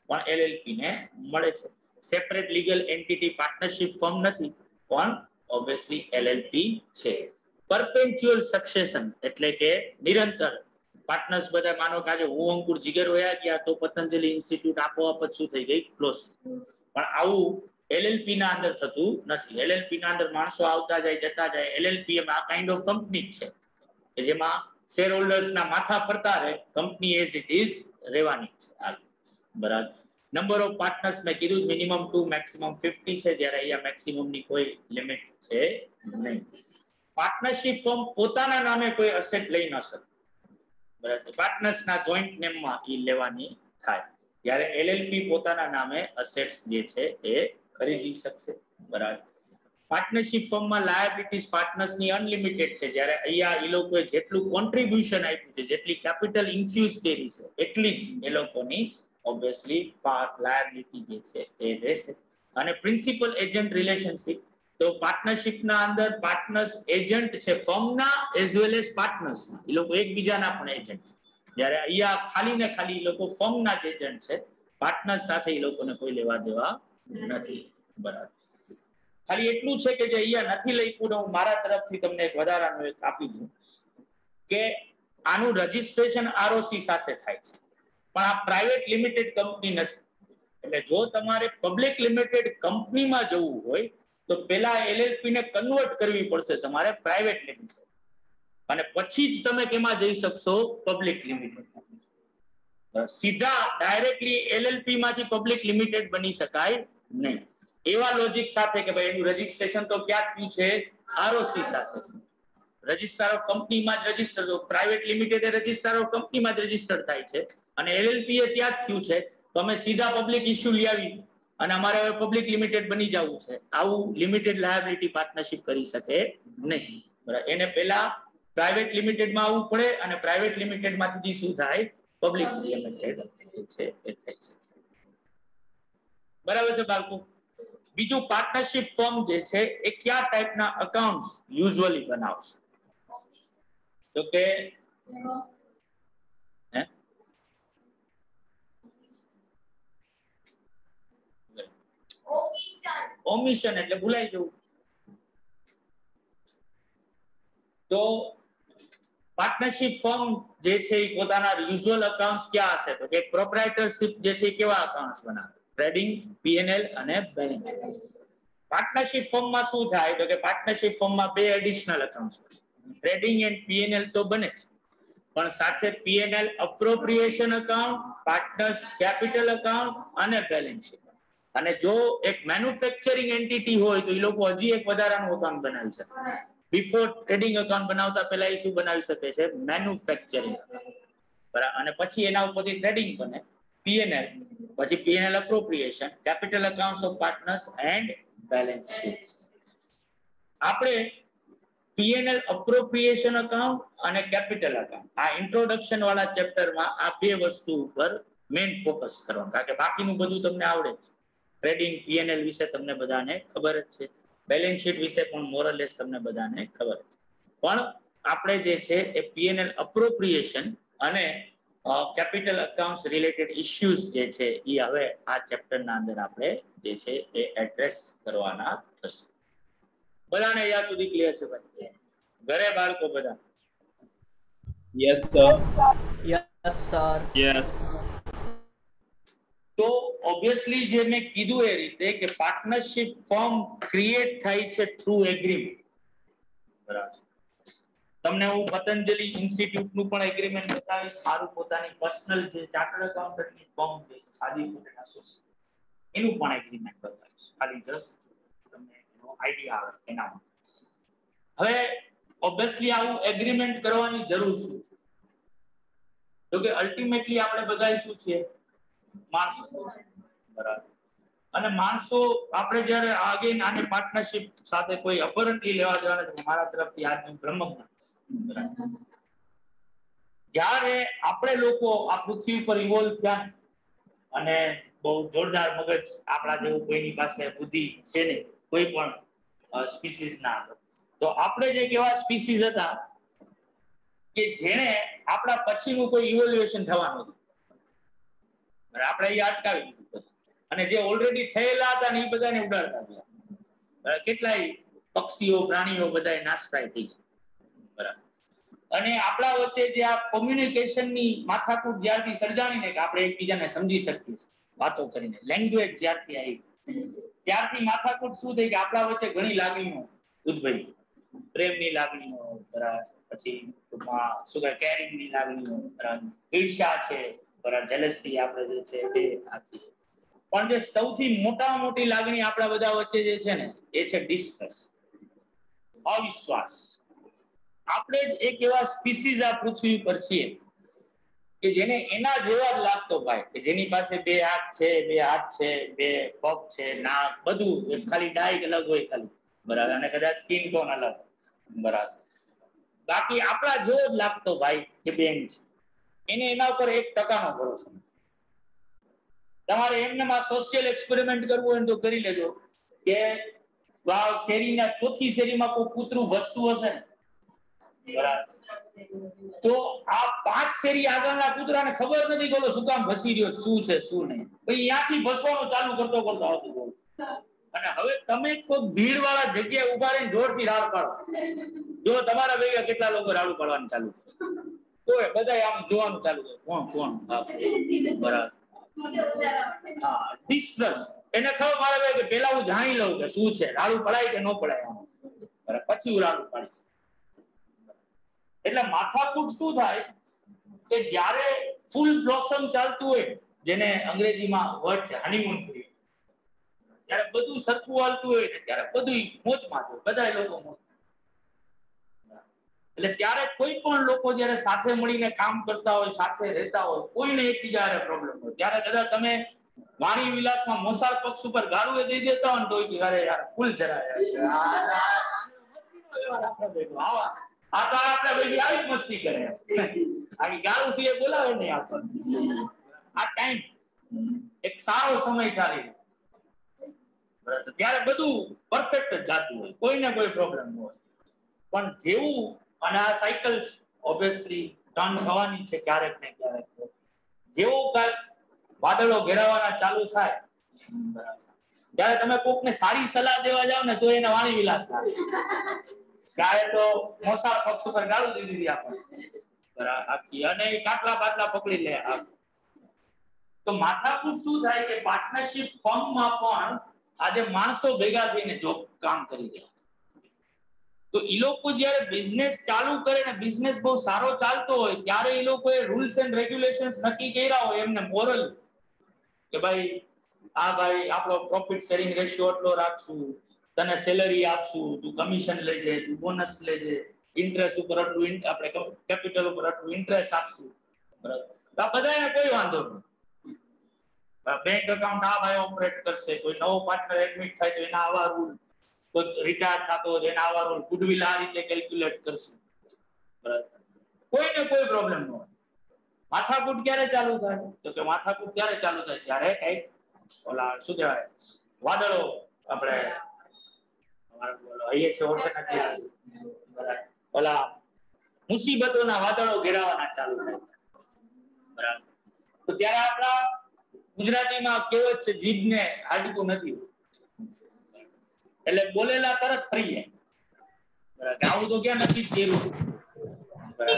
પણ LLP ને મળે છે. Separate legal entity partnership form નથી પણ ઓબ્વિયસલી LLP છે. પરપેન્ચ્યુઅલ સક્સેશન એટલે કે નિરંતર પાર્ટનર્સ બધા, માનો કે આજે હું અંકુર જીગર વયા ગયા તો પતંજલિ ઇન્સ્ટિટ્યૂટ આપોઆપ જ શું થઈ ગઈ, ક્લોઝ. પણ આવું LLP ના અંદર થતું નથી. LLP ના અંદર માણસો આવતા જાય જતા જાય. LLP એમાં આ કાઇન્ડ ઓફ કંપની છે કે જેમાં શેર હોલ્ડર્સ ના માથા ફરતા રહે, કંપની એઝ ઇટ ઇઝ રહેવાની છે. બરાબર. નંબર ઓફ પાર્ટનર્સ મેં કીધું મિનિમમ 2 મેક્સિમમ 50 છે, જ્યારે અહીંયા મેક્સિમમ ની કોઈ લિમિટ છે નહીં. પાર્ટનરશિપ ફોર્મ પોતાના નામે કોઈ એસેટ લઈ ન શકે. બરાબર. પાર્ટનર્સ ના જોઈન્ટ નેમ માં ઈ લેવાની થાય, જ્યારે LLP પોતાના નામે એસેટ્સ જે છે એ ખરીદી શકશે. બરાબર. પાર્ટનરશિપ ફોર્મમાં લાયબિલિટીઝ પાર્ટનર્સ ની અનલિમિટેડ છે, જ્યારે અહીંયા એ લોકોએ જેટલું કોન્ટ્રીબ્યુશન આપ્યું છે, જેટલી કેપિટલ ઇન્ફ્યુઝ કરી છે, એટલી જ એ લોકોની ઓબ્વિયસલી લાયબિલિટી જે છે એ રહેશે. અને પ્રિન્સિપલ એજન્ટ રિલેશનશિપ, તો પાર્ટનરશિપ ના અંદર પાર્ટનર્સ એજન્ટ છે ફર્મના એઝ વેલ એઝ પાર્ટનર્સ, એ લોકો એકબીજાના પણ એજન્ટ છે. જ્યારે અહીંયા ખાલી ને ખાલી એ લોકો ફર્મના જ એજન્ટ છે, પાર્ટનર્સ સાથે એ લોકોને કોઈ લેવા દેવા નથી. બરાબર. ખાલી એટલું છે કે જે અહીંયા નથી લખ્યું ને હું મારા તરફથી તમને એક વધારાનું એક આપી દઉં કે આનું રજિસ્ટ્રેશન ROC સાથે થાય છે, પણ આ પ્રાઇવેટ લિમિટેડ કંપની નથી. એટલે જો તમારે પબ્લિક લિમિટેડ કંપનીમાં જવું હોય તો પેલા LLP ને કન્વર્ટ કરવી પડશે તમારે પ્રાઇવેટ લિમિટેડ, અને પછી જ તમે કેમાં જઈ શકશો, પબ્લિક લિમિટેડ. સીધા ડાયરેક્ટલી LLP માંથી પબ્લિક લિમિટેડ બની શકાય નહીં. એવા લોજિક સાથે કે ભાઈ એનું રજિસ્ટ્રેશન તો ક્યાં થયું છે, ROC સાથે. રજિસ્ટ્રાર ઓફ કંપનીમાં જ register, private limited registrar of કંપનીમાં જ રજિસ્ટર થાય છે, અને LLP એ ત્યાં જ થયું છે. તો અમે સીધા પબ્લિક ઇશ્યુ લઈ આવી અને અમારે હવે પબ્લિક લિમિટેડ બની જવું છે, આવું લિમિટેડ લાયબિલિટી પાર્ટનરશિપ કરી શકે નહીં. બરાબર. એને પહેલા પ્રાઇવેટ લિમિટેડમાં આવવું પડે, અને પ્રાઇવેટ લિમિટેડ માંથી શું થાય, પબ્લિક લિમિટેડ છે એ થઈ શકે. બરાબર છે બાળકો? બીજું, પાર્ટનરશિપ ફર્મ જે છે એ કયા ટાઈપના અકાઉન્ટ્સ યુઝ્યુઅલી બનાવશે? તો કે ઓમિશન એટલે ભૂલાઈ જવું. તો પાર્ટનરશિપ ફર્મ જે છે એ પોતાના યુઝ્યુઅલ અકાઉન્ટ્સ ક્યાં હશે? તો કે પ્રોપ્રાઇટરશિપ જે છે કેવા અકાઉન્ટ્સ બનાવે? ટ્રેડિંગ, P&L અને બેલેન્સ શીટ. પાર્ટનરશિપ ફર્મમાં શું થાય? તો કે પાર્ટનરશિપ ફર્મમાં બે additional accounts, trading and P&L તો બને જ, પણ સાથે P&L appropriation account, partners capital account અને બેલેન્સ શીટ. અને જો એક મેન્યુફેક્ચરિંગ એન્ટિટી હોય તો એ લોકો હજી એક વધારાનું અકાઉન્ટ બનાવી શકે. બિફોર ટ્રેડિંગ અકાઉન્ટ બનાવતા પહેલા એ શું બનાવી શકે છે? Manufacturing account. બરાબર. અને પછી એના ઉપરથી ટ્રેડિંગ બને, P&L, પછી P&L appropriation, capital accounts of partners and balance sheet. આપણે P&L અપ્રોપ્રિએશન અકાઉન્ટ અને કેપિટલ અકાઉન્ટ આ ઇન્ટ્રોડક્શન વાળા ચેપ્ટરમાં આ બે વસ્તુ ઉપર મેઇન ફોકસ કરવાનું, કારણ કે બાકીનું બધું તમને આવડે જ છે. ટ્રેડિંગ P&L વિશે તમને બધાને ખબર જ છે, બેલેન્સ શીટ વિશે પણ મોરલેસ તમને બધાને ખબર છે. પણ આપણે જે છે એ P&L અપ્રોપ્રિએશન અને કેપિટલ અકાઉન્ટ્સ રિલેટેડ ઇશ્યુઝ જે છે એ હવે આ ચેપ્ટરના અંદર આપણે જે છે એ એડ્રેસ કરવાના થશે. બધાને અહીંયા સુધી ક્લિયર છે ભાઈ? ઘરે બાળકો બધા? Yes sir. Yes sir. Yes. તો ઓબ્વિયસલી જે મેં કીધું એ રીતે કે પાર્ટનરશિપ ફોર્મ ક્રિએટ થાય છે થ્રુ એગ્રીમેન્ટ. બરાબર. તમને હું પતંજલિ ઇન્સ્ટિટ્યૂટ નું પણ એગ્રીમેન્ટ બતાવીશ, મારું પોતાની પર્સનલ જે ચાર્ટર્ડ એકાઉન્ટન્ટની ફર્મ છે સાદી ફૂડ એસોસિએશન, એનું પણ એગ્રીમેન્ટ બતાવીશ, ખાલી જસ્ટ તમને એનો આઈડિયા આવે એના માટે. હવે ઓબ્વિયસલી આવું એગ્રીમેન્ટ કરવાની જરૂર શું છે? તો કે અલ્ટિમેટલી આપણે બધા શું છે? માણસો. બરાબર. અને માણસો આપણે જ્યારે આગેન આને પાર્ટનરશિપ સાથે કોઈ અપરન્ટલી લેવા જવાના તો મારા તરફથી આજનું બ્રહ્મજ્ઞાન. જ્યારે આપણે લોકો આ પૃથ્વી ઉપર ઇવોલ્વ થયા અને બહુ જોરદાર મગજ આપણા જેવું કોઈની પાસે બુદ્ધિ છે ને કોઈ પણ સ્પીસીસ ના, તો આપણે જે કેવા સ્પીસીસ હતા કે જેણે આપણા પછીનું કોઈ ઇવોલ્યુએશન થવાનું હતું, આપણે એ અટકાવી દીધું. અને જે ઓલરેડી થયેલા હતા ને એ બધાને ઉડાડતા ગયા. કેટલાય પક્ષીઓ પ્રાણીઓ બધા નાશપ્રાય થઈ ગયા. બરાબર. અને આપણા વચ્ચે જે આ કોમ્યુનિકેશનની માથાકૂટ જ્યારથી સર્જાણી ને કે આપણે એકબીજાને સમજી શકીએ વાતો કરીને, લેંગ્વેજ જ્યારથી આવી ત્યારથી માથાકૂટ શું થઈ કે આપણા વચ્ચે ઘણી લાગણીઓ ઉદ્ભવી. પ્રેમની લાગણીઓ, બરાબર, પછી શું કહે કેરિંગની લાગણીઓ, બરાબર, ઈર્ષ્યા છે, બરાબર, જેલસી આપણે જે છે એ આખી. પણ જે સૌથી મોટામાં મોટી લાગણી આપણા બધા વચ્ચે જે છે ને એ છે ડિસ્ટ્રસ્ટ, અવિશ્વાસ. આપણે જ એક એવા સ્પીસીસ આ પૃથ્વી પર છીએ કે જેને એના જેવા જ લાગતો ભાઈ, કે જેની પાસે બે હાથ છે, બે હાથ છે, બે પગ છે, નાક, બધું ખાલી ડાઈટ અલગ હોય ખાલી, બરાબર, અને કદાચ સ્કિન ટોન અલગ, બરાબર. બાકી આપણા જેવો જ લાગતો ભાઈ કે બેન છે, એને એના ઉપર 1% ભરોસો. તમારે એમને સોશિયલ એક્સપેરિમેન્ટ કરવું હોય તો કરી લેજો કે વાવ શેરીના ચોથી શેરીમાં કોઈ કૂતરું વસ્તુ હશે ને, બરાબર, તો આ 5 શેરી આગળના કૂતરાને ખબર નથી કે શું કામ ભસી રહ્યો, શું છે શું નહીં, પછી ત્યાંથી ભસવાનું ચાલુ કરતો આવતું હોય. અને હવે તમે કોઈ ભીડ વાળા જગ્યાએ ઉભા રહીને જોરથી રાડ પાડો, જો તમારા ભેગા કેટલા લોકો રાડું પાડવાનું ચાલુ કરે, તો બધા આમ જોવાનું ચાલુ કરે કોણ કોણ, બરાબર. હા, ડિસ્ટ્રસ્ટ. એને ખબર મારે ભાઈ કે પેલા હું જાણી લઉં કે શું છે, રાડું પડાય કે ન પડાય, બરાબર, પછી હું રાડું પાડીશ. એટલે માથાકૂટ શું થાય કે જ્યારે ફૂલ બ્લોસમ ચાલતું હોય, જેને અંગ્રેજીમાં વર્ડ છે હનીમૂન પીરિયડ, ત્યારે બધું સરખું હાલતું હોય ને ત્યારે બધું મોજમાં હોય, બધા લોકો મોજ. એટલે ત્યારે કોઈ પણ લોકો જ્યારે સાથે મળીને કામ કરતા હોય, સાથે રહેતા હોય, કોઈને એકબીજા હારે પ્રોબ્લેમ હોય, ત્યારે કદાચ તમે વાણી વિલાસમાં મોસાળ પક્ષ ઉપર ગાળું દઈ દેતા હોય ને તો અરે યાર ફૂલ જરાય છે, આ તો આપણે બધી આવી મસ્તી કરે, આખી ગાળું છે એ બોલાવે નહીં આપણને. આ ટાઈમ એક સારો સમય ચાલી ત્યારે બધું પરફેક્ટ જ જાતું હોય, કોઈને કોઈ પ્રોબ્લેમ ન હોય. પણ જેવું અને આ સાયકલ ઓબ્વિયસલી ટર્ન થવાની છે ક્યારેક ને ક્યારેક, જેવું કાંઈક વાદળો ઘેરાવાના ચાલુ થાય ત્યારે તમે કોકને સારી સલાહ દેવા જાવ ને તો એને વાણી વિલાસ થાય, ત્યારે તો મોસાળ પક્ષ ઉપર ગાળું દીધી આપણે, બરાબર, આખી, અને કાટલા બાટલા પકડી લે. તો માથાકૂટ શું થાય કે પાર્ટનરશિપ ફર્મમાં પણ આજે માણસો ભેગા થઈને જો કામ કરી રહ્યા છે, તો એ લોકો જ્યારે બિઝનેસ ચાલુ કરે ને બિઝનેસ બહુ સારો ચાલતો હોય ત્યારે એ લોકોએ રૂલ્સ એન્ડ રેગ્યુલેશન્સ નક્કી કર્યા હોય એમને મોરલ, કે ભાઈ આ ભાઈ આપણો પ્રોફિટ શેરિંગ રેશિયો એટલો રાખશું, તને સેલરી આપશું, તું કમિશન લેજે, તું બોનસ લેજે, ઇન્ટરેસ્ટ ઉપર આટલું, આપણે કેપિટલ ઉપર આટલું ઇન્ટરેસ્ટ આપશું, બરાબર. આ બધાને કોઈ વાંધો નહીં. બેંક એકાઉન્ટ આ ભાઈ ઓપરેટ કરશે, કોઈ નવો પાર્ટનર એડમિટ થાય તો એના આવા રૂલ, કોઈ રિટાયર થતો હોય એના આવા રૂલ, ગુડવિલ આ રીતે કેલ્ક્યુલેટ કરશે, બરાબર, કોઈને કોઈ પ્રોબ્લેમ ન હોય. માથાકૂટ ક્યારે ચાલુ થાય? તો કે માથાકૂટ ત્યારે ચાલુ થાય જ્યારે કઈ ઓલા શું કહેવાય વાદળો આપણે બોલો અહીંયા છે ઓકે નથી બરાબર ઓલા મુસીબતોના વાદળો ઘેરાવાના ચાલુ થાય બરાબર. તો ત્યારે આપણા ગુજરાતીમાં કહેવત છે જીભને હાડકું નથી એટલે બોલેલા તરત ફરી જાય બરાબર. આવું તો ક્યાં નથી કર્યું બરાબર.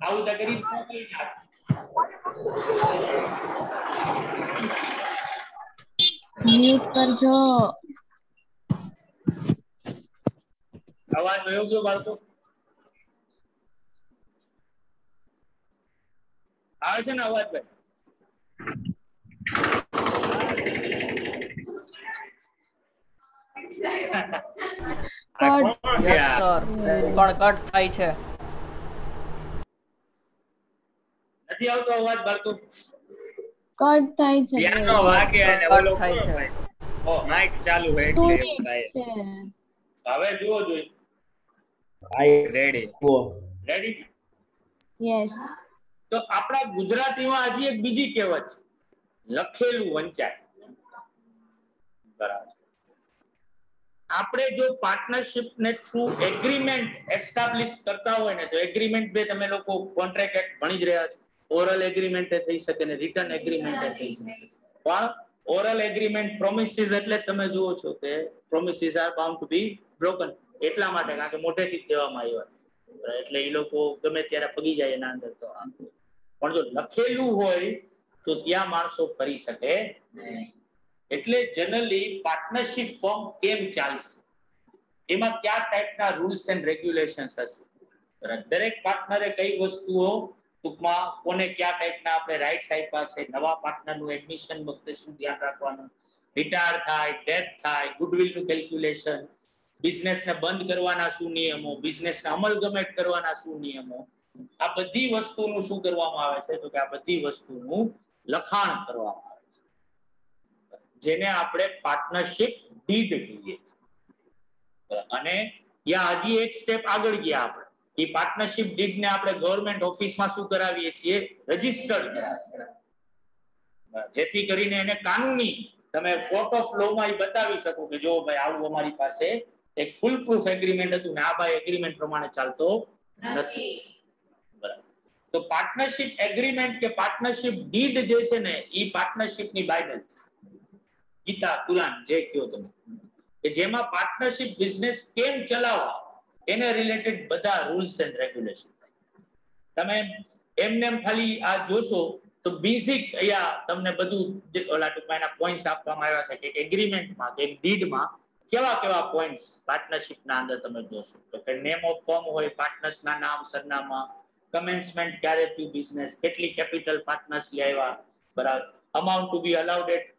આવું તો કરી મ્યુટ કરજો. અવાજ વયો ગયો બાળકો? આવે છે ને અવાજ ભાઈ? યસ સર પણ કટ થાય છે. નથી આવતો અવાજ બાળકો? કટ થાય છે. પિયાનો વાગે અને ઓલો થાય છે. ઓ માઈક ચાલુ છે એટલે એવું થાય છે. હવે જુઓ જોઈ. રેડી. રેડી? યસ. તો આપણા ગુજરાતીમાં હજી એક બીજી કહેવત છે લખેલું વંચાય બરાબર. આપણે જો પાર્ટનરશિપ ને થ્રુ એગ્રીમેન્ટ એસ્ટાબ્લિશ કરતા હોય ને તો એગ્રીમેન્ટ બે તમે લોકો કોન્ટ્રાક્ટ એક્ટ ભણી જ રહ્યા છો. ઓરલ એગ્રીમેન્ટ થઈ શકે ને રિટન એગ્રીમેન્ટ થઈ શકે. પણ ઓરલ એગ્રીમેન્ટ પ્રોમિસીસ એટલે તમે જુઓ છો કે promises are bound to be broken એટલા માટે કારણ કે મોટેથી જ દેવામાં આવ્યા એટલે એ લોકો ગમે ત્યારે પગી જાય એના અંદર. તો પણ જો લખેલું હોય તો ત્યાં માણસો કરી શકે નહીં. એટલે જનરલી પાર્ટનરશિપ ફોર્મ કેમ ચાલશે એમાં કયા ટાઈપના રૂલ્સ એન્ડ રેગ્યુલેશન્સ હશે? દરેક પાર્ટનરે કઈ વસ્તુઓ ટૂંકમાં કોને કયા ટાઈપના આપણે રાઇટ્સ આપ્યા છે, નવા પાર્ટનરનું એડમિશન વખતે શું ધ્યાન રાખવાનું, રિટાયર થાય, ડેથ થાય, ગુડવિલનું કેલ્ક્યુલેશન, બિઝનેસને બંધ કરવાના શું નિયમો, બિઝનેસને અમલગમેટ કરવાના શું નિયમો, આ બધી વસ્તુનું શું કરવામાં આવે છે? તો કે આ બધી વસ્તુનું લખાણ કરવામાં આવે છે જેને આપણે પાર્ટનરશિપ ડીડ કહીએ. અને યા હજી એક સ્ટેપ આગળ ગયા આપણે એ પાર્ટનરશિપ ડીડ ને આપણે ગવર્નમેન્ટ ઓફિસમાં શું કરાવીએ છીએ? રજીસ્ટર્ડ કરાવીએ જેથી કરીને એને કાનૂની તમે કોર્ટ ઓફ લો માં બતાવી શકો કે જો ભાઈ આવું અમારી પાસે એક ફૂલ પ્રૂફ એગ્રીમેન્ટ હતું ને આ ભાઈ એગ્રીમેન્ટ પ્રમાણે ચાલતો નથી. બરાબર. તો પાર્ટનરશિપ એગ્રીમેન્ટ કે પાર્ટનરશિપ ડીડ જે છે ને એ પાર્ટનરશિપની બાઇબલ છે. ગીતા કુરાન જે કહો તમે કે જેમાં પાર્ટનરશિપ બિઝનેસ કેમ ચલાવવા એને રિલેટેડ બધા રૂલ્સ એન્ડ રેગ્યુલેશન. તમે એમને ખાલી આ જોશો તો બેઝિક અહીંયા તમને બધું ઓલા ટૂંકમાં એના પોઈન્ટ્સ આપવામાં આવ્યા છે કે એગ્રીમેન્ટમાં કે ડીડમાં કેવા કેવા પોઈન્ટ્સ પાર્ટનરશિપના અંદર તમે જોશો તો કે નેમ ઓફ ફર્મ હોય, પાર્ટનર્સના નામ સરનામા, કમેન્સમેન્ટ ક્યારે થયું બિઝનેસ, કેટલી કેપિટલ પાર્ટનર્સ આવ્યા બરાબર, amount to be allowed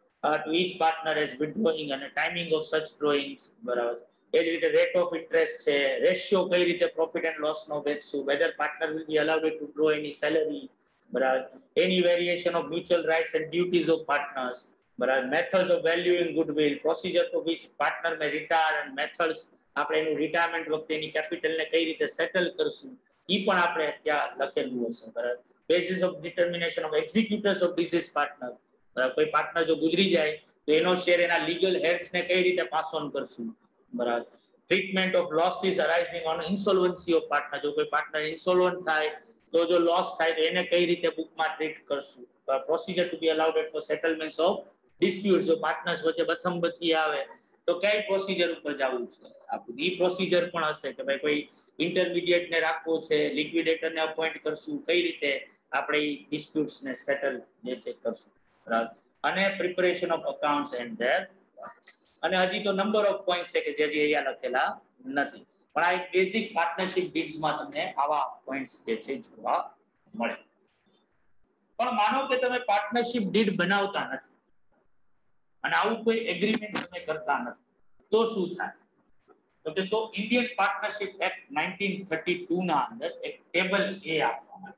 to each partner as withdrawing અને ટાઈમિંગ ઓફ સચ ડ્રોઈંગ્સ બરાબર. એ જ રીતે રેટ ઓફ ઇન્ટરેસ્ટ છે, રેશિયો કઈ રીતે પ્રોફિટ એન્ડ લોસ નો વેચશું, whether partner will be allowed to draw any salary બરાબર, any variation of mutual rights and duties of partners બરાબર, methods of valuing goodwill, procedure to which partner may retire and methods આપણે એનું retirement વખતે એની કેપિટલને કઈ રીતે settle કરશું એ પણ આપણે ત્યાં લખેલું હશે બરાબર. Basis of determination of executors of deceased partner બરાબર, કોઈ પાર્ટનર જો ગુજરી જાય તો એનો શેર એના લીગલ હેર્સ ને કઈ રીતે પાસ ઓન કરશું બરાબર. Treatment of losses arising on insolvency of partner, જો કોઈ પાર્ટનર ઇન્સોલ્વન્ટ થાય તો જો લોસ થાય તો એને કઈ રીતે બુકમાં ટ્રીટ કરશું. Procedure to be allowed for settlements of disputes, જો પાર્ટનર્સ વચ્ચે બથમબત્તી આવે તો કઈ પ્રોસિજર ઉપર જવું છે આ બધી પ્રોસિજર પણ હશે કે ભાઈ કોઈ ઇન્ટરમીડિયેટ ને રાખવો છે, લિક્વિડેટર ને અપોઇન્ટ કરશું, કઈ રીતે આપણે ડિસ્પ્યુટ્સ ને સેટલ જે છે કરશું બરાબર. અને preparation of accounts and there. અને હજી તો નંબર ઓફ પોઈન્ટ્સ છે કે જે અહીંયા લખેલા નથી પણ આ એક બેઝિક પાર્ટનરશિપ ડીડ્સમાં તમને આવા પોઈન્ટ્સ જે છે જોવા મળે. પણ માનો કે તમે પાર્ટનરશિપ ડીડ બનાવતા નથી અને આવું કોઈ એગ્રીમેન્ટ તમે કરતા નથી તો શું થાય? તો ઇન્ડિયન પાર્ટનરશિપ એક્ટ 1932 ના અંદર એક ટેબલ એ આપવામાં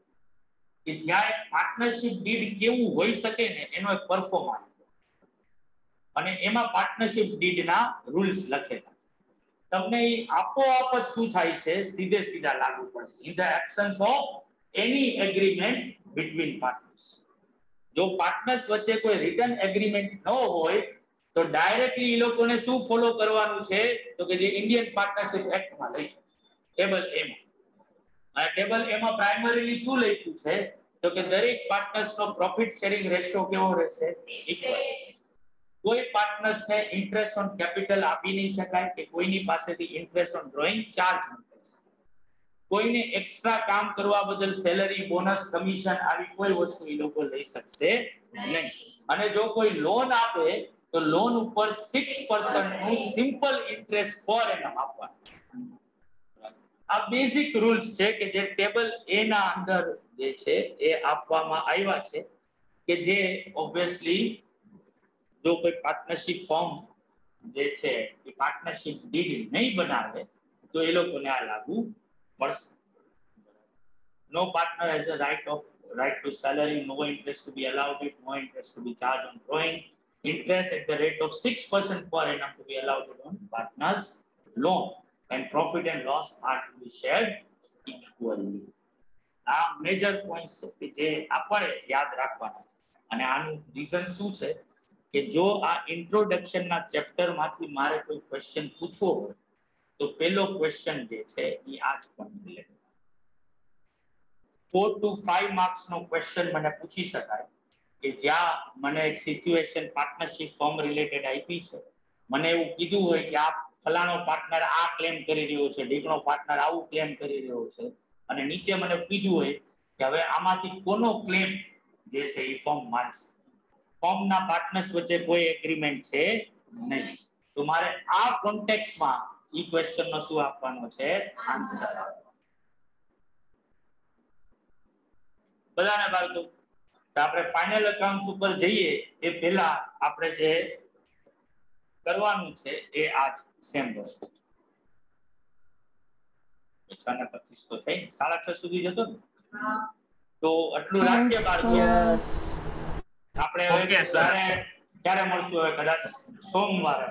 કે જ્યાં એક પાર્ટનરશિપ ડીડ કેવું હોઈ શકે ને એનો એક પરફોર્મન્સ અને એમાં પાર્ટનરશિપ ડીડના રૂલ્સ લખેલા છે. તમને ઈ આપોઆપ જ શું થાય છે, સીધે સીધા લાગુ પડશે. In the absence of any agreement between partners. જો પાર્ટનર્સ વચ્ચે કોઈ રિટન એગ્રીમેન્ટ ન હોય તો ડાયરેક્ટલી એ લોકોને શું ફોલો કરવાનું છે, તો કે જે ઇન્ડિયન પાર્ટનરશિપ એક્ટમાં લખ્યું ટેબલ એ માં. આ ટેબલ એ માં પ્રાઇમરીલી શું લખ્યું છે, તો કે દરેક પાર્ટનર્સનો પ્રોફિટ શેરિંગ રેશિયો કેવો રહેશે, ઇક્વલ. કોઈ પાર્ટનર્સને ઇન્ટરેસ્ટ ઓન કેપિટલ આપી નહીં શકાય કે કોઈની પાસેથી ઇન્ટરેસ્ટ ઓન ડ્રોઈંગ ચાર્જ ન કરી શકાય. કોઈને એક્સ્ટ્રા કામ કરવા બદલ સેલરી, બોનસ, કમિશન આવી કોઈ વસ્તુ એ લોકો લઈ શકશે નહીં. અને જો કોઈ લોન આપે તો લોન ઉપર 6% નું સિમ્પલ ઇન્ટરેસ્ટ પર એનમ આપવાનું. આ બેઝિક રૂલ્સ છે કે જે ટેબલ એ ના અંદર જે છે એ આપવામાં આવ્યા છે, કે જે ઓબ્વિયસલી જો કોઈ પાર્ટનરશિપ ફોર્મ જે છે એ પાર્ટનરશિપ ડીડ નહીં બનાવે તો એ લોકોને આ લાગુ પડશે. No partner has a right to salary, no interest to be allowed, no interest to be charged on drawing, interest at the rate of 6% per annum to be allowed on partners loan, and profit and loss are to be shared equally. આ major points છે કે જે આપણે યાદ રાખવાના છે. અને આનું રીઝન શું છે કે જો આ ઇન્ટ્રોડક્શન ના ચેપ્ટર માંથી મારે કોઈ ક્વેશ્ચન પૂછવો હોય તો પહેલો ક્વેશ્ચન જે છે એ આ જ પોઈન્ટ રિલેટેડ 4 to 5 માર્ક્સ નો ક્વેશ્ચન મને પૂછી શકાય કે જ્યાં મને એક સિચ્યુએશન પાર્ટનરશિપ ફોર્મ રિલેટેડ આપી છે, મને એવું કીધું હોય કે આ ફલાણો પાર્ટનર આ ક્લેમ કરી રહ્યો છે, ઢીકણો પાર્ટનર આવું ક્લેમ કરી રહ્યો છે, અને નીચે મને કીધું હોય કે હવે આમાંથી કોનો ક્લેમ જે છે એ ફોર્મ માનશે. ફોર્મના પાર્ટનર્સ વચ્ચે કોઈ એગ્રીમેન્ટ છે નહીં, તો મારે આ કોન્ટેક્સ્ટમાં ઈ ક્વેશ્ચનનો શું આપવાનો છે, આન્સર. બધાને બાળકો તો આપણે ફાઇનલ એકાઉન્ટ્સ ઉપર જઈએ એ પહેલા આપણે જે કરવાનું છે એ આ સેમ વસ્તુ. 6:25 તો થઈ, 6:30 સુધી જતો ને, તો આટલું રાખીએ બાળકો. આપણે હવે ક્યારે મળશું, હવે કદાચ સોમવારે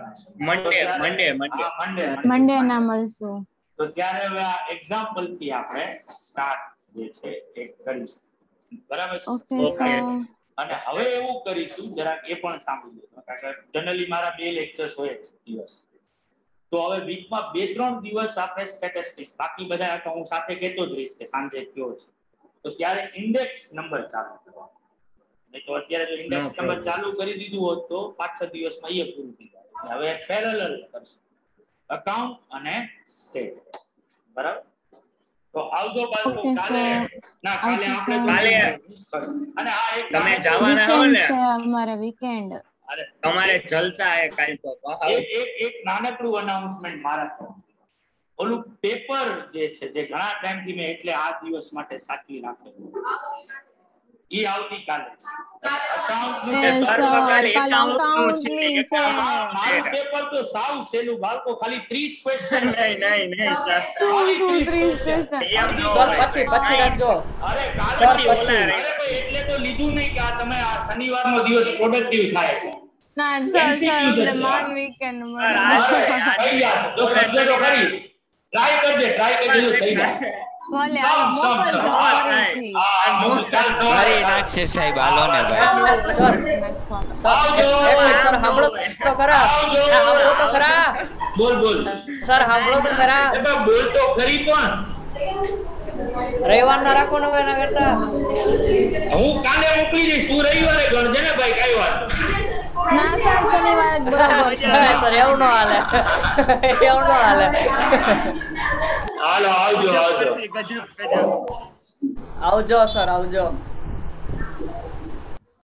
મંડે ના મળશું, તો ત્યારે હવે આ એક્ઝામ્પલ થી આપણે સ્ટાર્ટ જે છે એ કરીશું. બરાબર છે? અને હવે એવું કરીશું, જરાક એ પણ સાંભળી લો, કારણ કે જનરલી મારા 2 લેક્ચર્સ હોય દિવસ, તો હવે વીકમાં 2-3 દિવસ આપણે સ્ટેટિસ્ટિક્સ, બાકી બધા તો હું સાથે કહેતો જ રહીશ કે સાંજે કયો છે, તો ત્યારે ઇન્ડેક્સ નંબર ચાલુ કરવાનો. નહીં તો અત્યારે જો ઇન્ડેક્સ નંબર ચાલુ કરી દીધું હોત તો 5-6 દિવસમાં એ પૂરું થઈ જાય. હવે પેરેલલ કરશું અકાઉન્ટ અને સ્ટેટ. બરાબર? તો આવજો બાળકો કાલે. ના કાલે આપણે અને આ એક તમે જવાના હો ને, છે અમારે વીકેન્ડ. અરે તમારે જલસા હે કાલ તો. એક નાનકડું અનાઉન્સમેન્ટ મારા ઓલું પેપર જે છે જે ઘણા ટાઈમ થી મેં એટલે આ દિવસ માટે સાચવી રાખેલું, ઈ આવતીકાલે છે. અકાઉન્ટ નું મારું પેપર તો સાવ સહેલું બાળકો, ખાલી 30 ક્વેશ્ચન. નહીં પછી રાખજો. અરે કાલે એટલે તો લીધું નહીં કે આ તમે આ શનિવારનો દિવસ પ્રોડક્ટિવ થાય. ના સર માન વીકેન્ડ માં થઈ જશે. જો કરજે તો ખરી, ટ્રાય કરજે જો થઈ જાય. ભલે આ મોકલજો ફરીથી. કાલ સવારે નાખશે સાહેબ, હાલો ને ભાઈ. સર સાંભળો તો ખરા, સાંભળો તો ખરા. બોલ સર સાંભળો તો ખરા. બોલ તો ખરી, પણ રવિવાર ના રાખો ને એના કરતા હું કાલે મોકલી દઈશ, તું રવિવારે ગણજે ને ભાઈ, કઈ વાત ના સર શનિવારે જ બરાબર છે. સર એવું ન હાલે, એવું ન હાલે. હાલો આવજો આવજો સર, આવજો.